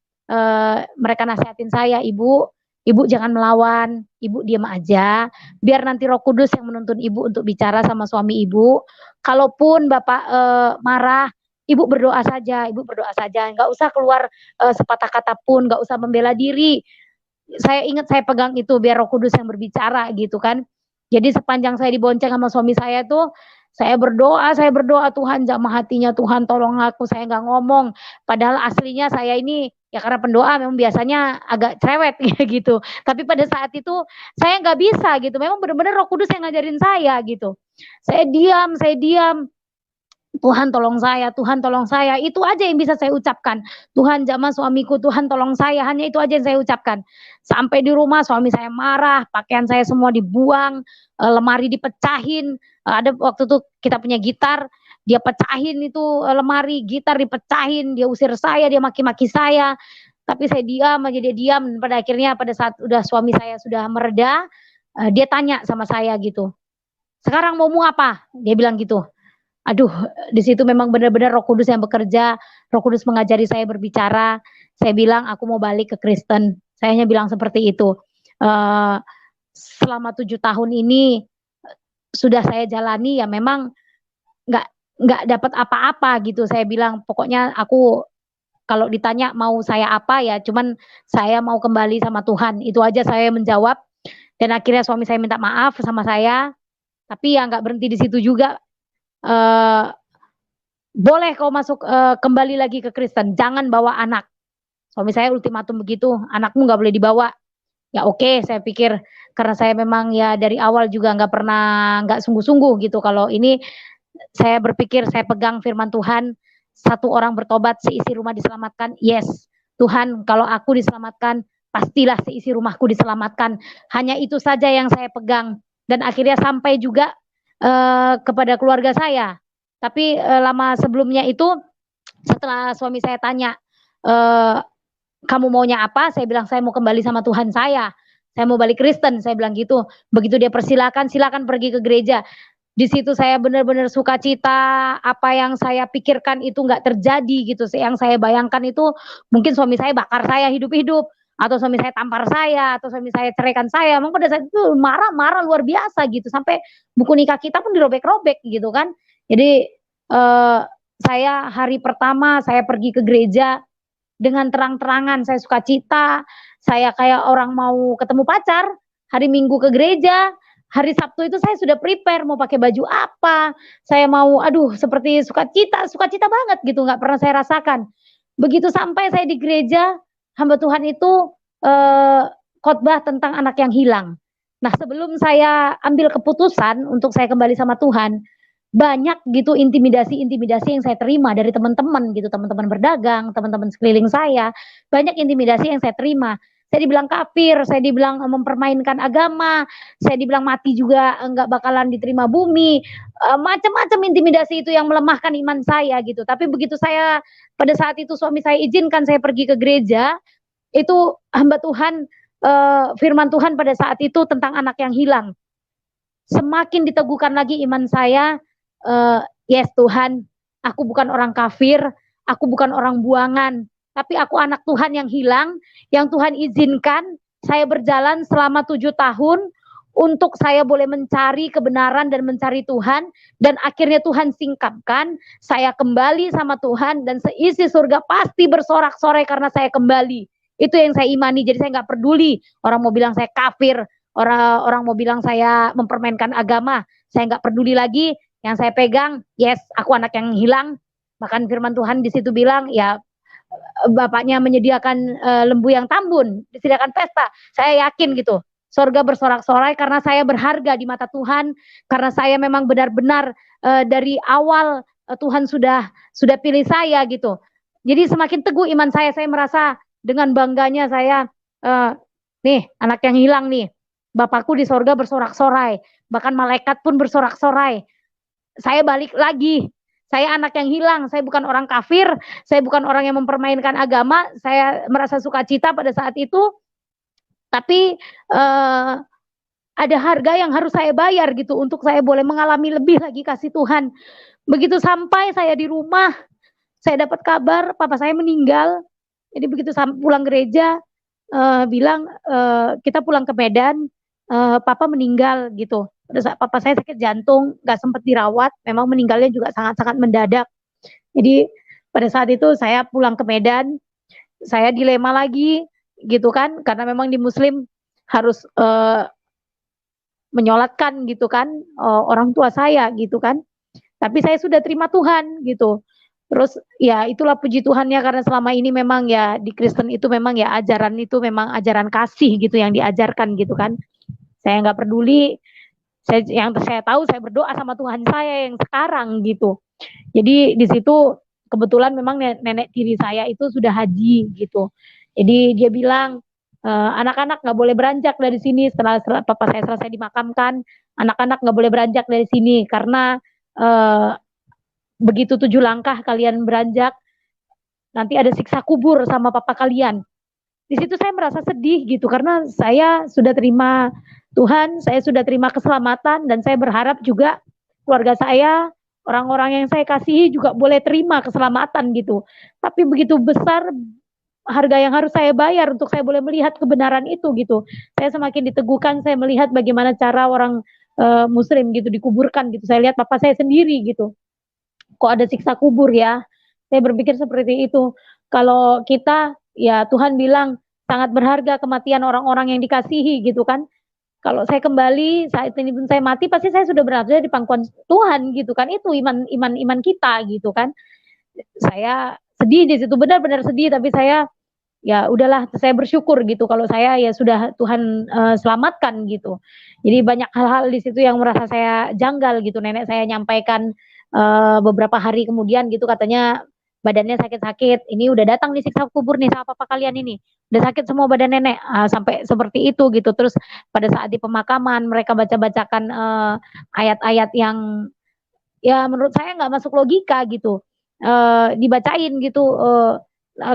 mereka nasihatin saya, ibu jangan melawan, ibu diam aja, biar nanti Roh Kudus yang menuntun ibu untuk bicara sama suami ibu. Kalaupun bapak marah, ibu berdoa saja, nggak usah keluar sepatah kata pun, nggak usah membela diri. Saya ingat saya pegang itu biar Roh Kudus yang berbicara gitu kan. Jadi sepanjang saya dibonceng sama suami saya tuh saya berdoa Tuhan jamah hatinya, Tuhan tolong aku, saya nggak ngomong. Padahal aslinya saya ini ya karena pendoa memang biasanya agak cerewet gitu. Tapi pada saat itu saya nggak bisa gitu. Memang benar-benar Roh Kudus yang ngajarin saya gitu. Saya diam. Tuhan tolong saya, itu aja yang bisa saya ucapkan. Tuhan jamah suamiku, Tuhan tolong saya, hanya itu aja yang saya ucapkan. Sampai di rumah suami saya marah, pakaian saya semua dibuang, lemari dipecahin, ada waktu itu kita punya gitar, dia pecahin itu lemari, gitar dipecahin, dia usir saya, dia maki-maki saya, tapi saya diam aja, dia diam. Pada akhirnya pada saat udah suami saya sudah mereda, dia tanya sama saya gitu, sekarang maumu apa? Dia bilang gitu. Aduh, di situ memang benar-benar Roh Kudus yang bekerja. Roh Kudus mengajari saya berbicara. Saya bilang aku mau balik ke Kristen. Saya hanya bilang seperti itu. Selama 7 tahun ini sudah saya jalani ya memang nggak dapat apa-apa gitu. Saya bilang pokoknya aku kalau ditanya mau saya apa ya, cuman saya mau kembali sama Tuhan. Itu aja saya menjawab. Dan akhirnya suami saya minta maaf sama saya. Tapi ya nggak berhenti di situ juga. Boleh kau masuk kembali lagi ke Kristen, jangan bawa anak. Suami saya ultimatum begitu, anakmu nggak boleh dibawa. Ya oke, saya pikir karena saya memang ya dari awal juga nggak sungguh-sungguh gitu. Kalau ini saya berpikir saya pegang firman Tuhan, satu orang bertobat seisi rumah diselamatkan. Yes, Tuhan kalau aku diselamatkan, pastilah seisi rumahku diselamatkan. Hanya itu saja yang saya pegang. Dan akhirnya sampai juga kepada keluarga saya. Tapi lama sebelumnya itu setelah suami saya tanya, kamu maunya apa? Saya bilang saya mau kembali sama Tuhan saya mau balik Kristen, saya bilang gitu. Begitu dia persilakan pergi ke gereja. Di situ saya benar-benar sukacita, apa yang saya pikirkan itu nggak terjadi gitu. Yang saya bayangkan itu mungkin suami saya bakar saya hidup-hidup. atau suami saya tampar saya, atau suami saya ceraikan saya. Memang pada saat itu marah-marah luar biasa gitu, sampai buku nikah kita pun dirobek-robek gitu kan. Jadi saya hari pertama saya pergi ke gereja dengan terang-terangan, saya sukacita, saya kayak orang mau ketemu pacar. Hari Minggu ke gereja, hari Sabtu itu saya sudah prepare mau pakai baju apa, saya mau, aduh, seperti sukacita, sukacita banget gitu, nggak pernah saya rasakan. Begitu sampai saya di gereja, hamba Tuhan itu khotbah tentang anak yang hilang. Nah, sebelum saya ambil keputusan untuk saya kembali sama Tuhan, banyak gitu intimidasi-intimidasi yang saya terima dari teman-teman gitu, teman-teman berdagang, teman-teman sekeliling saya, banyak intimidasi yang saya terima. Saya dibilang kafir, saya dibilang mempermainkan agama, saya dibilang mati juga enggak bakalan diterima bumi, macam-macam intimidasi itu yang melemahkan iman saya gitu. Tapi begitu saya pada saat itu suami saya izinkan saya pergi ke gereja, itu hamba Tuhan, firman Tuhan pada saat itu tentang anak yang hilang. Semakin diteguhkan lagi iman saya, yes Tuhan, aku bukan orang kafir, aku bukan orang buangan, tapi aku anak Tuhan yang hilang, yang Tuhan izinkan saya berjalan selama 7 tahun untuk saya boleh mencari kebenaran dan mencari Tuhan, dan akhirnya Tuhan singkapkan, saya kembali sama Tuhan, dan seisi surga pasti bersorak-sorai karena saya kembali. Itu yang saya imani, jadi saya nggak peduli orang mau bilang saya kafir, orang mau bilang saya mempermainkan agama, saya nggak peduli lagi. Yang saya pegang, yes, aku anak yang hilang. Bahkan firman Tuhan di situ bilang, ya bapaknya menyediakan lembu yang tambun, disediakan pesta. Saya yakin gitu, sorga bersorak-sorai karena saya berharga di mata Tuhan, karena saya memang benar-benar dari awal Tuhan sudah pilih saya gitu. Jadi semakin teguh iman saya merasa dengan bangganya saya, nih anak yang hilang nih, Bapakku di sorga bersorak-sorai, bahkan malaikat pun bersorak-sorai. Saya balik lagi, saya anak yang hilang, saya bukan orang kafir, saya bukan orang yang mempermainkan agama, saya merasa sukacita pada saat itu, tapi ada harga yang harus saya bayar gitu untuk saya boleh mengalami lebih lagi kasih Tuhan. Begitu sampai saya di rumah, saya dapat kabar papa saya meninggal. Jadi begitu pulang gereja, bilang kita pulang ke Medan, papa meninggal gitu. Pada saat papa saya sakit jantung, nggak sempat dirawat, memang meninggalnya juga sangat-sangat mendadak. Jadi pada saat itu saya pulang ke Medan, saya dilema lagi gitu kan, karena memang di Muslim harus menyolatkan gitu kan orang tua saya gitu kan. Tapi saya sudah terima Tuhan gitu. Terus ya itulah puji Tuhannya, karena selama ini memang ya di Kristen itu memang ya ajaran itu memang ajaran kasih gitu yang diajarkan gitu kan. Saya nggak peduli, yang saya tahu saya berdoa sama Tuhan saya yang sekarang gitu. Jadi di situ kebetulan memang nenek tiri saya itu sudah haji gitu. Jadi dia bilang, anak-anak nggak boleh beranjak dari sini setelah papa saya selesai dimakamkan, anak-anak nggak boleh beranjak dari sini karena begitu 7 langkah kalian beranjak, nanti ada siksa kubur sama papa kalian. Di situ saya merasa sedih gitu, karena saya sudah terima Tuhan, saya sudah terima keselamatan, dan saya berharap juga keluarga saya, orang-orang yang saya kasihi juga boleh terima keselamatan gitu. Tapi begitu besar harga yang harus saya bayar untuk saya boleh melihat kebenaran itu gitu. Saya semakin diteguhkan, saya melihat bagaimana cara orang Muslim gitu dikuburkan gitu. Saya lihat papa saya sendiri gitu. Kok ada siksa kubur ya? Saya berpikir seperti itu. Kalau kita, ya Tuhan bilang sangat berharga kematian orang-orang yang dikasihi gitu kan. Kalau saya kembali saat ini pun saya mati, pasti saya sudah berada di pangkuan Tuhan gitu kan. Itu iman kita gitu kan. Saya sedih di situ, benar-benar sedih, tapi saya ya udahlah, saya bersyukur gitu kalau saya ya sudah Tuhan selamatkan gitu. Jadi banyak hal-hal di situ yang merasa saya janggal gitu. Nenek saya nyampaikan beberapa hari kemudian gitu, katanya badannya sakit-sakit, ini udah datang nih siksa kubur nih sama papa kalian, ini udah sakit semua badan nenek, sampai seperti itu gitu. Terus pada saat di pemakaman mereka baca-bacakan ayat-ayat yang ya menurut saya nggak masuk logika gitu, dibacain gitu,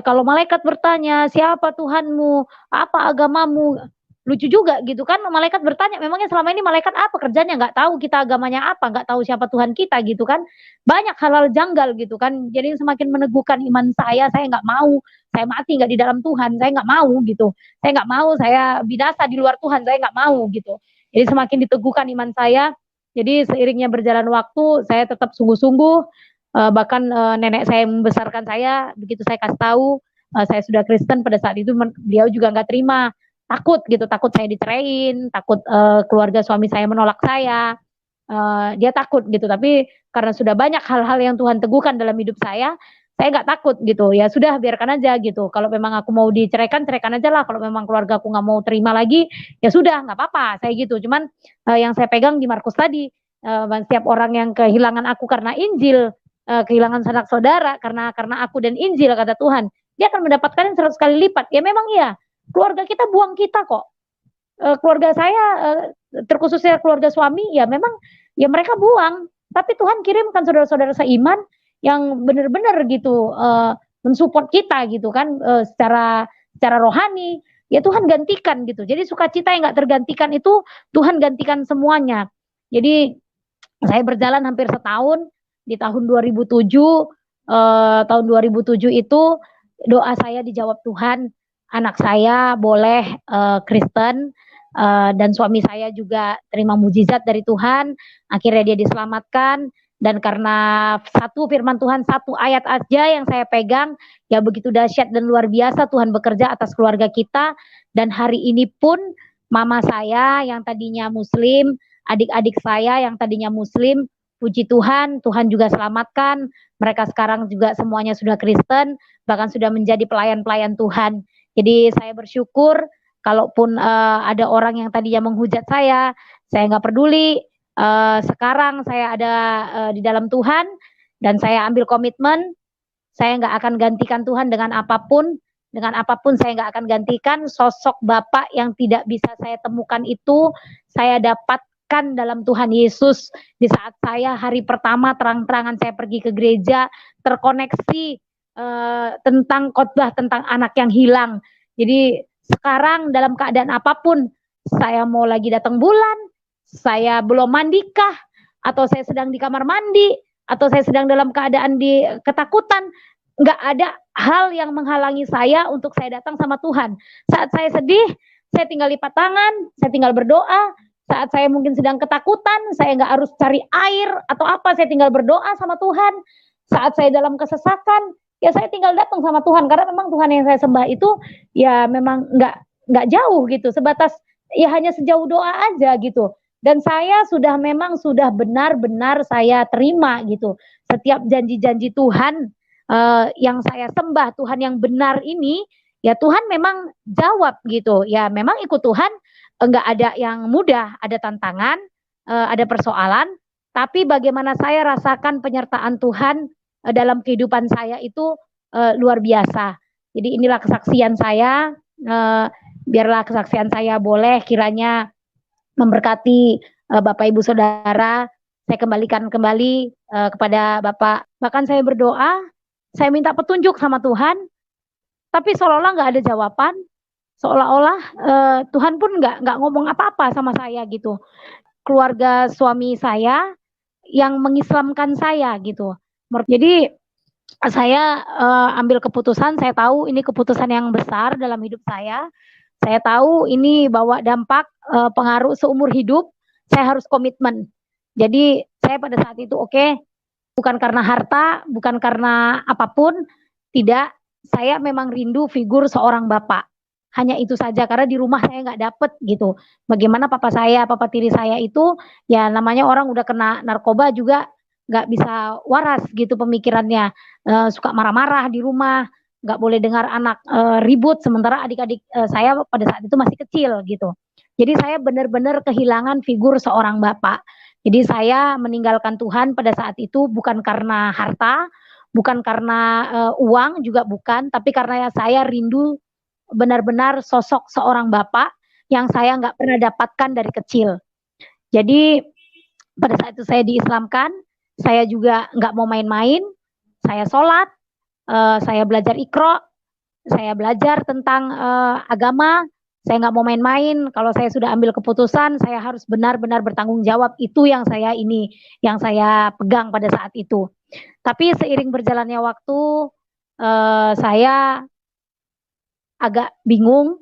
kalau malaikat bertanya siapa Tuhanmu, apa agamamu, lucu juga gitu kan, malaikat bertanya, memangnya selama ini malaikat apa kerjanya? Nggak tahu kita agamanya apa, nggak tahu siapa Tuhan kita gitu kan. Banyak hal-hal janggal gitu kan. Jadi semakin meneguhkan iman saya nggak mau, saya mati nggak di dalam Tuhan, saya nggak mau gitu. Saya nggak mau, saya binasa di luar Tuhan, saya nggak mau gitu. Jadi semakin diteguhkan iman saya. Jadi seiringnya berjalan waktu, saya tetap sungguh-sungguh. Bahkan nenek saya membesarkan saya, begitu saya kasih tahu saya sudah Kristen pada saat itu, beliau juga nggak terima, takut gitu, takut saya diceraiin, takut keluarga suami saya menolak saya, dia takut gitu. Tapi karena sudah banyak hal-hal yang Tuhan teguhkan dalam hidup saya nggak takut gitu. Ya sudah, biarkan aja gitu. Kalau memang aku mau diceraikan, ceraikan aja lah. Kalau memang keluarga aku nggak mau terima lagi, ya sudah, nggak apa-apa, saya gitu. Cuman yang saya pegang di Markus tadi, setiap orang yang kehilangan aku karena Injil, kehilangan sanak saudara karena aku dan Injil, kata Tuhan, dia akan mendapatkan 100 kali lipat. Ya memang iya, keluarga kita buang kita kok. Keluarga saya, terkhususnya keluarga suami, ya memang ya mereka buang. Tapi Tuhan kirimkan saudara-saudara seiman yang benar-benar gitu mensupport kita gitu kan, secara rohani. Ya Tuhan gantikan gitu. Jadi sukacita yang nggak tergantikan itu Tuhan gantikan semuanya. Jadi saya berjalan hampir setahun. Di tahun 2007, tahun 2007 itu doa saya dijawab Tuhan, anak saya boleh Kristen, dan suami saya juga terima mujizat dari Tuhan. Akhirnya dia diselamatkan. Dan karena satu firman Tuhan, satu ayat aja yang saya pegang, ya begitu dahsyat dan luar biasa Tuhan bekerja atas keluarga kita. Dan hari ini pun mama saya yang tadinya Muslim, adik-adik saya yang tadinya Muslim, puji Tuhan, Tuhan juga selamatkan. Mereka sekarang juga semuanya sudah Kristen, bahkan sudah menjadi pelayan-pelayan Tuhan. Jadi saya bersyukur, kalaupun ada orang yang tadinya menghujat saya nggak peduli. Sekarang saya ada di dalam Tuhan, dan saya ambil komitmen, saya nggak akan gantikan Tuhan dengan apapun. Dengan apapun saya nggak akan gantikan. Sosok Bapak yang tidak bisa saya temukan itu, saya dapatkan dalam Tuhan Yesus. Di saat saya hari pertama terang-terangan saya pergi ke gereja, terkoneksi tentang khotbah tentang anak yang hilang. Jadi sekarang dalam keadaan apapun, saya mau lagi datang bulan, saya belum mandikah, atau saya sedang di kamar mandi, atau saya sedang dalam keadaan di ketakutan, nggak ada hal yang menghalangi saya untuk saya datang sama Tuhan. Saat saya sedih, saya tinggal lipat tangan, saya tinggal berdoa. Saat saya mungkin sedang ketakutan, saya nggak harus cari air atau apa, saya tinggal berdoa sama Tuhan. Saat saya dalam kesesakan, ya saya tinggal datang sama Tuhan, karena memang Tuhan yang saya sembah itu ya memang nggak jauh gitu, sebatas ya hanya sejauh doa aja gitu. Dan saya memang sudah benar-benar saya terima gitu setiap janji-janji Tuhan yang saya sembah, Tuhan yang benar ini, ya Tuhan memang jawab gitu. Ya memang ikut Tuhan enggak ada yang mudah, ada tantangan, ada persoalan, tapi bagaimana saya rasakan penyertaan Tuhan dalam kehidupan saya itu luar biasa. Jadi inilah kesaksian saya, biarlah kesaksian saya boleh kiranya memberkati Bapak Ibu Saudara. Saya kembalikan kembali kepada Bapak. Bahkan saya berdoa, saya minta petunjuk sama Tuhan, tapi seolah-olah nggak ada jawaban, seolah-olah Tuhan pun nggak ngomong apa-apa sama saya gitu. Keluarga suami saya yang mengislamkan saya gitu. Jadi saya ambil keputusan, saya tahu ini keputusan yang besar dalam hidup saya. Saya tahu ini bawa dampak pengaruh seumur hidup, saya harus komitmen. Jadi saya pada saat itu bukan karena harta, bukan karena apapun, tidak. Saya memang rindu figur seorang bapak. Hanya itu saja, karena di rumah saya nggak dapet gitu. Bagaimana papa tiri saya itu, ya namanya orang udah kena narkoba juga nggak bisa waras gitu pemikirannya. Suka marah-marah di rumah, nggak boleh dengar anak ribut, sementara adik-adik saya pada saat itu masih kecil gitu. Jadi saya benar-benar kehilangan figur seorang bapak. Jadi saya meninggalkan Tuhan pada saat itu bukan karena harta, bukan karena uang, juga bukan, tapi karena saya rindu benar-benar sosok seorang bapak yang saya nggak pernah dapatkan dari kecil. Jadi pada saat itu saya diislamkan, saya juga nggak mau main-main, saya sholat, saya belajar Iqra, saya belajar tentang agama, Saya nggak mau main-main. Kalau saya sudah ambil keputusan, saya harus benar-benar bertanggung jawab. Itu yang saya pegang pada saat itu. Tapi seiring berjalannya waktu, saya agak bingung.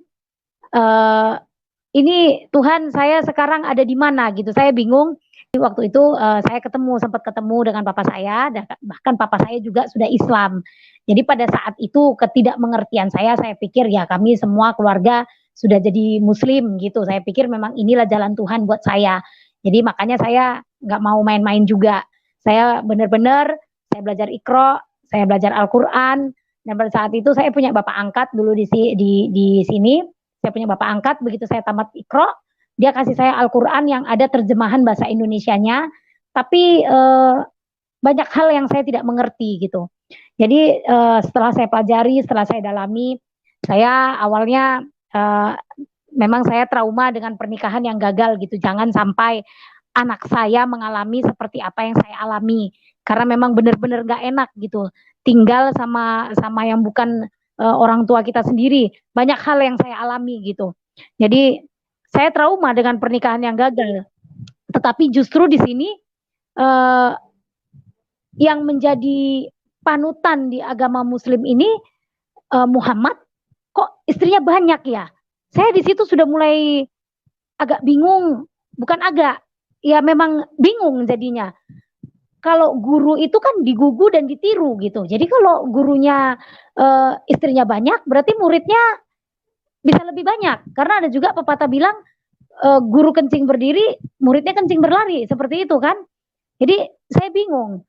Ini Tuhan, saya sekarang ada di mana gitu. Saya bingung. Waktu itu saya sempat ketemu dengan papa saya, dan bahkan papa saya juga sudah Islam. Jadi pada saat itu ketidakmengertian saya pikir ya kami semua keluarga sudah jadi Muslim gitu. Saya pikir memang inilah jalan Tuhan buat saya. Jadi makanya saya nggak mau main-main juga. Saya benar-benar saya belajar Iqra, saya belajar Al-Quran, dan pada saat itu saya punya bapak angkat dulu di sini. Saya punya bapak angkat, begitu saya tamat Iqra, dia kasih saya Al-Quran yang ada terjemahan bahasa Indonesianya, tapi banyak hal yang saya tidak mengerti gitu. Jadi setelah saya pelajari, setelah saya dalami, saya awalnya memang saya trauma dengan pernikahan yang gagal gitu. Jangan sampai anak saya mengalami seperti apa yang saya alami, karena memang benar-benar gak enak gitu. Tinggal sama yang bukan orang tua kita sendiri. Banyak hal yang saya alami gitu. Jadi saya trauma dengan pernikahan yang gagal. Tetapi justru di sini yang menjadi panutan di agama Muslim ini Muhammad, kok istrinya banyak ya? Saya di situ sudah mulai agak bingung, bukan agak, ya memang bingung jadinya. Kalau guru itu kan digugu dan ditiru gitu. Jadi kalau gurunya istrinya banyak, berarti muridnya bisa lebih banyak. Karena ada juga pepatah bilang guru kencing berdiri, muridnya kencing berlari, seperti itu kan. Jadi saya bingung.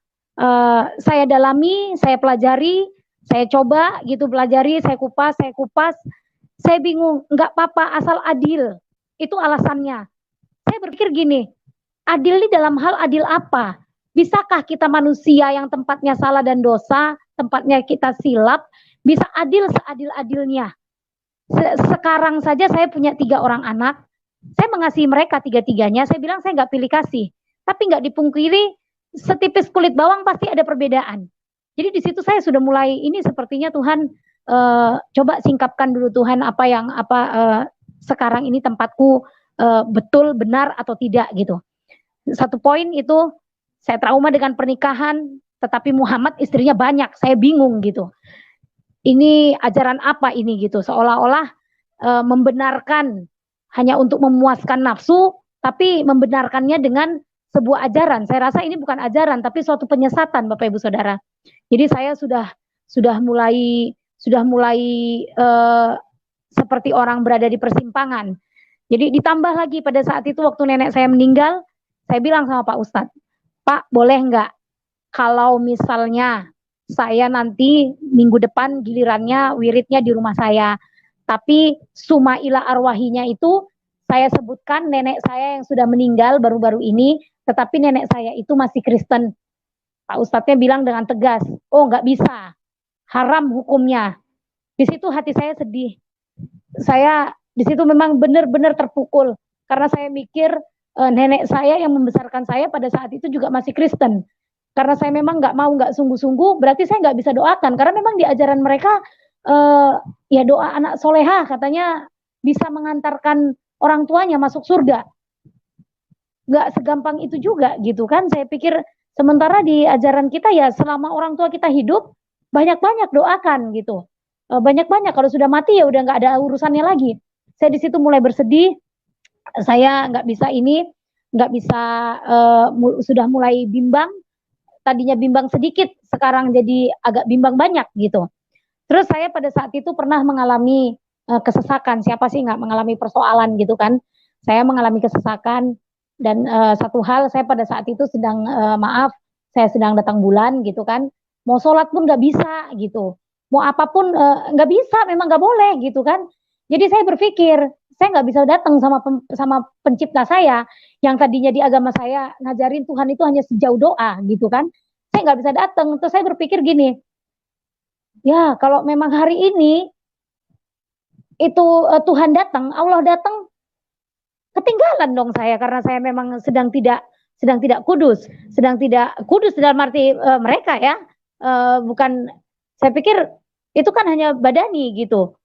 Saya dalami, saya pelajari, saya coba gitu pelajari, saya kupas. Saya bingung, nggak apa-apa asal adil. Itu alasannya. Saya berpikir gini, adil ini dalam hal adil apa? Bisakah kita manusia yang tempatnya salah dan dosa, tempatnya kita silap, bisa adil seadil-adilnya? Sekarang saja saya punya 3 orang anak, saya mengasihi mereka 3-tiganya, saya bilang saya nggak pilih kasih, tapi nggak dipungkiri setipis kulit bawang pasti ada perbedaan. Jadi di situ saya sudah mulai, ini sepertinya Tuhan coba singkapkan dulu Tuhan apa sekarang ini tempatku betul benar atau tidak gitu. Satu poin itu, saya trauma dengan pernikahan, tetapi Muhammad istrinya banyak, saya bingung gitu. Ini ajaran apa ini gitu, seolah-olah membenarkan hanya untuk memuaskan nafsu, tapi membenarkannya dengan sebuah ajaran. Saya rasa ini bukan ajaran, tapi suatu penyesatan Bapak Ibu Saudara. Jadi saya sudah mulai seperti orang berada di persimpangan. Jadi ditambah lagi pada saat itu waktu nenek saya meninggal, saya bilang sama Pak Ustadz, Pak boleh nggak kalau misalnya saya nanti minggu depan gilirannya wiridnya di rumah saya, tapi suma ila arwahinya itu saya sebutkan nenek saya yang sudah meninggal baru-baru ini, tetapi nenek saya itu masih Kristen. Pak Ustadznya bilang dengan tegas, oh nggak bisa, haram hukumnya. Di situ hati saya sedih. Saya di situ memang benar-benar terpukul karena saya mikir nenek saya yang membesarkan saya pada saat itu juga masih Kristen. Karena saya memang nggak sungguh-sungguh, berarti saya nggak bisa doakan. Karena memang di ajaran mereka ya doa anak solehah katanya bisa mengantarkan orang tuanya masuk surga. Nggak segampang itu juga gitu kan. Saya pikir sementara di ajaran kita ya selama orang tua kita hidup banyak-banyak doakan gitu. Banyak-banyak kalau sudah mati ya udah nggak ada urusannya lagi. Saya di situ mulai bersedih. Saya nggak bisa sudah mulai bimbang. Tadinya bimbang sedikit, sekarang jadi agak bimbang banyak gitu. Terus saya pada saat itu pernah mengalami kesesakan. Siapa sih nggak mengalami persoalan gitu kan? Saya mengalami kesesakan dan satu hal saya pada saat itu sedang saya sedang datang bulan gitu kan. Mau sholat pun nggak bisa gitu. Mau apapun nggak bisa, memang nggak boleh gitu kan. Jadi saya berpikir saya nggak bisa datang sama pencipta saya yang tadinya di agama saya ngajarin Tuhan itu hanya sejauh doa gitu kan. Saya nggak bisa datang. Terus saya berpikir gini, ya kalau memang hari ini itu Tuhan datang, Allah datang, ketinggalan dong saya karena saya memang sedang tidak kudus, dalam arti mereka ya, bukan, saya pikir itu kan hanya badani gitu.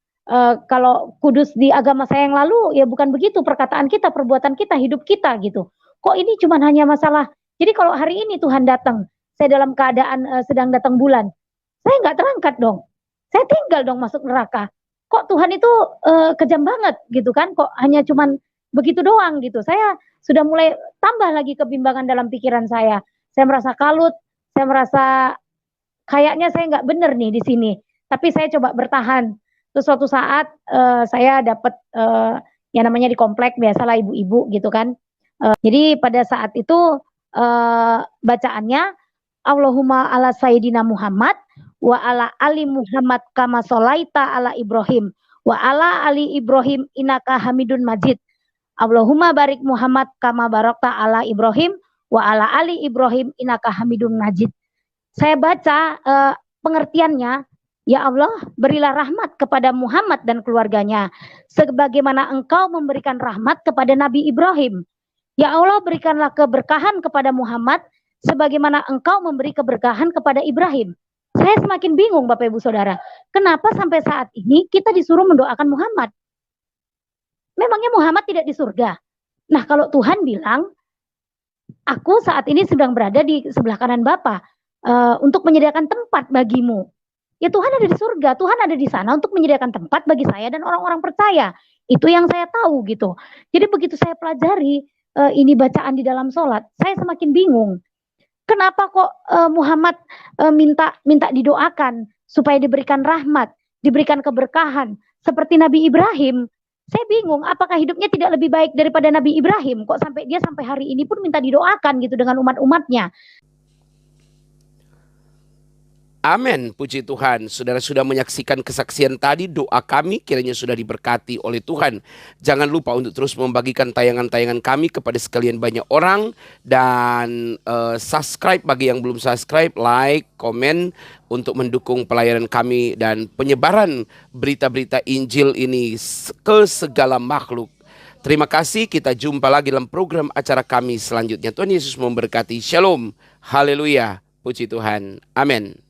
kalau kudus di agama saya yang lalu, ya bukan begitu perkataan kita, perbuatan kita, hidup kita gitu. Kok ini cuma hanya masalah, jadi kalau hari ini Tuhan datang, saya dalam keadaan sedang datang bulan, saya nggak terangkat dong. Saya tinggal dong masuk neraka. Kok Tuhan itu kejam banget gitu kan? Kok hanya cuman begitu doang gitu. Saya sudah mulai tambah lagi kebimbangan dalam pikiran saya. Saya merasa kalut, saya merasa kayaknya saya nggak bener nih di sini. Tapi saya coba bertahan. Terus suatu saat saya dapat yang namanya di komplek, biasalah ibu-ibu gitu kan. Jadi pada saat itu bacaannya Allahumma ala Sayyidina Muhammad wa ala ali Muhammad kama solaita ala Ibrahim wa ala ali Ibrahim innaka Hamidun Majid. Allahumma barik Muhammad kama barakta ala Ibrahim wa ala ali Ibrahim innaka Hamidun Majid. Saya baca pengertiannya, ya Allah, berilah rahmat kepada Muhammad dan keluarganya sebagaimana Engkau memberikan rahmat kepada Nabi Ibrahim. Ya Allah, berikanlah keberkahan kepada Muhammad sebagaimana Engkau memberi keberkahan kepada Ibrahim. Saya semakin bingung Bapak Ibu Saudara. Kenapa sampai saat ini kita disuruh mendoakan Muhammad? Memangnya Muhammad tidak di surga? Nah, kalau Tuhan bilang, aku saat ini sedang berada di sebelah kanan Bapa untuk menyediakan tempat bagimu. Ya Tuhan ada di surga, Tuhan ada di sana untuk menyediakan tempat bagi saya dan orang-orang percaya. Itu yang saya tahu gitu. Jadi begitu saya pelajari ini bacaan di dalam sholat, saya semakin bingung. Kenapa kok Muhammad minta didoakan supaya diberikan rahmat, diberikan keberkahan seperti Nabi Ibrahim? Saya bingung, apakah hidupnya tidak lebih baik daripada Nabi Ibrahim? Kok sampai dia sampai hari ini pun minta didoakan gitu dengan umat-umatnya? Amin, puji Tuhan. Saudara sudah menyaksikan kesaksian tadi, doa kami kiranya sudah diberkati oleh Tuhan. Jangan lupa untuk terus membagikan tayangan-tayangan kami kepada sekalian banyak orang. Dan subscribe bagi yang belum subscribe, like, komen untuk mendukung pelayanan kami dan penyebaran berita-berita Injil ini ke segala makhluk. Terima kasih, kita jumpa lagi dalam program acara kami selanjutnya. Tuhan Yesus memberkati. Shalom, haleluya, puji Tuhan, amin.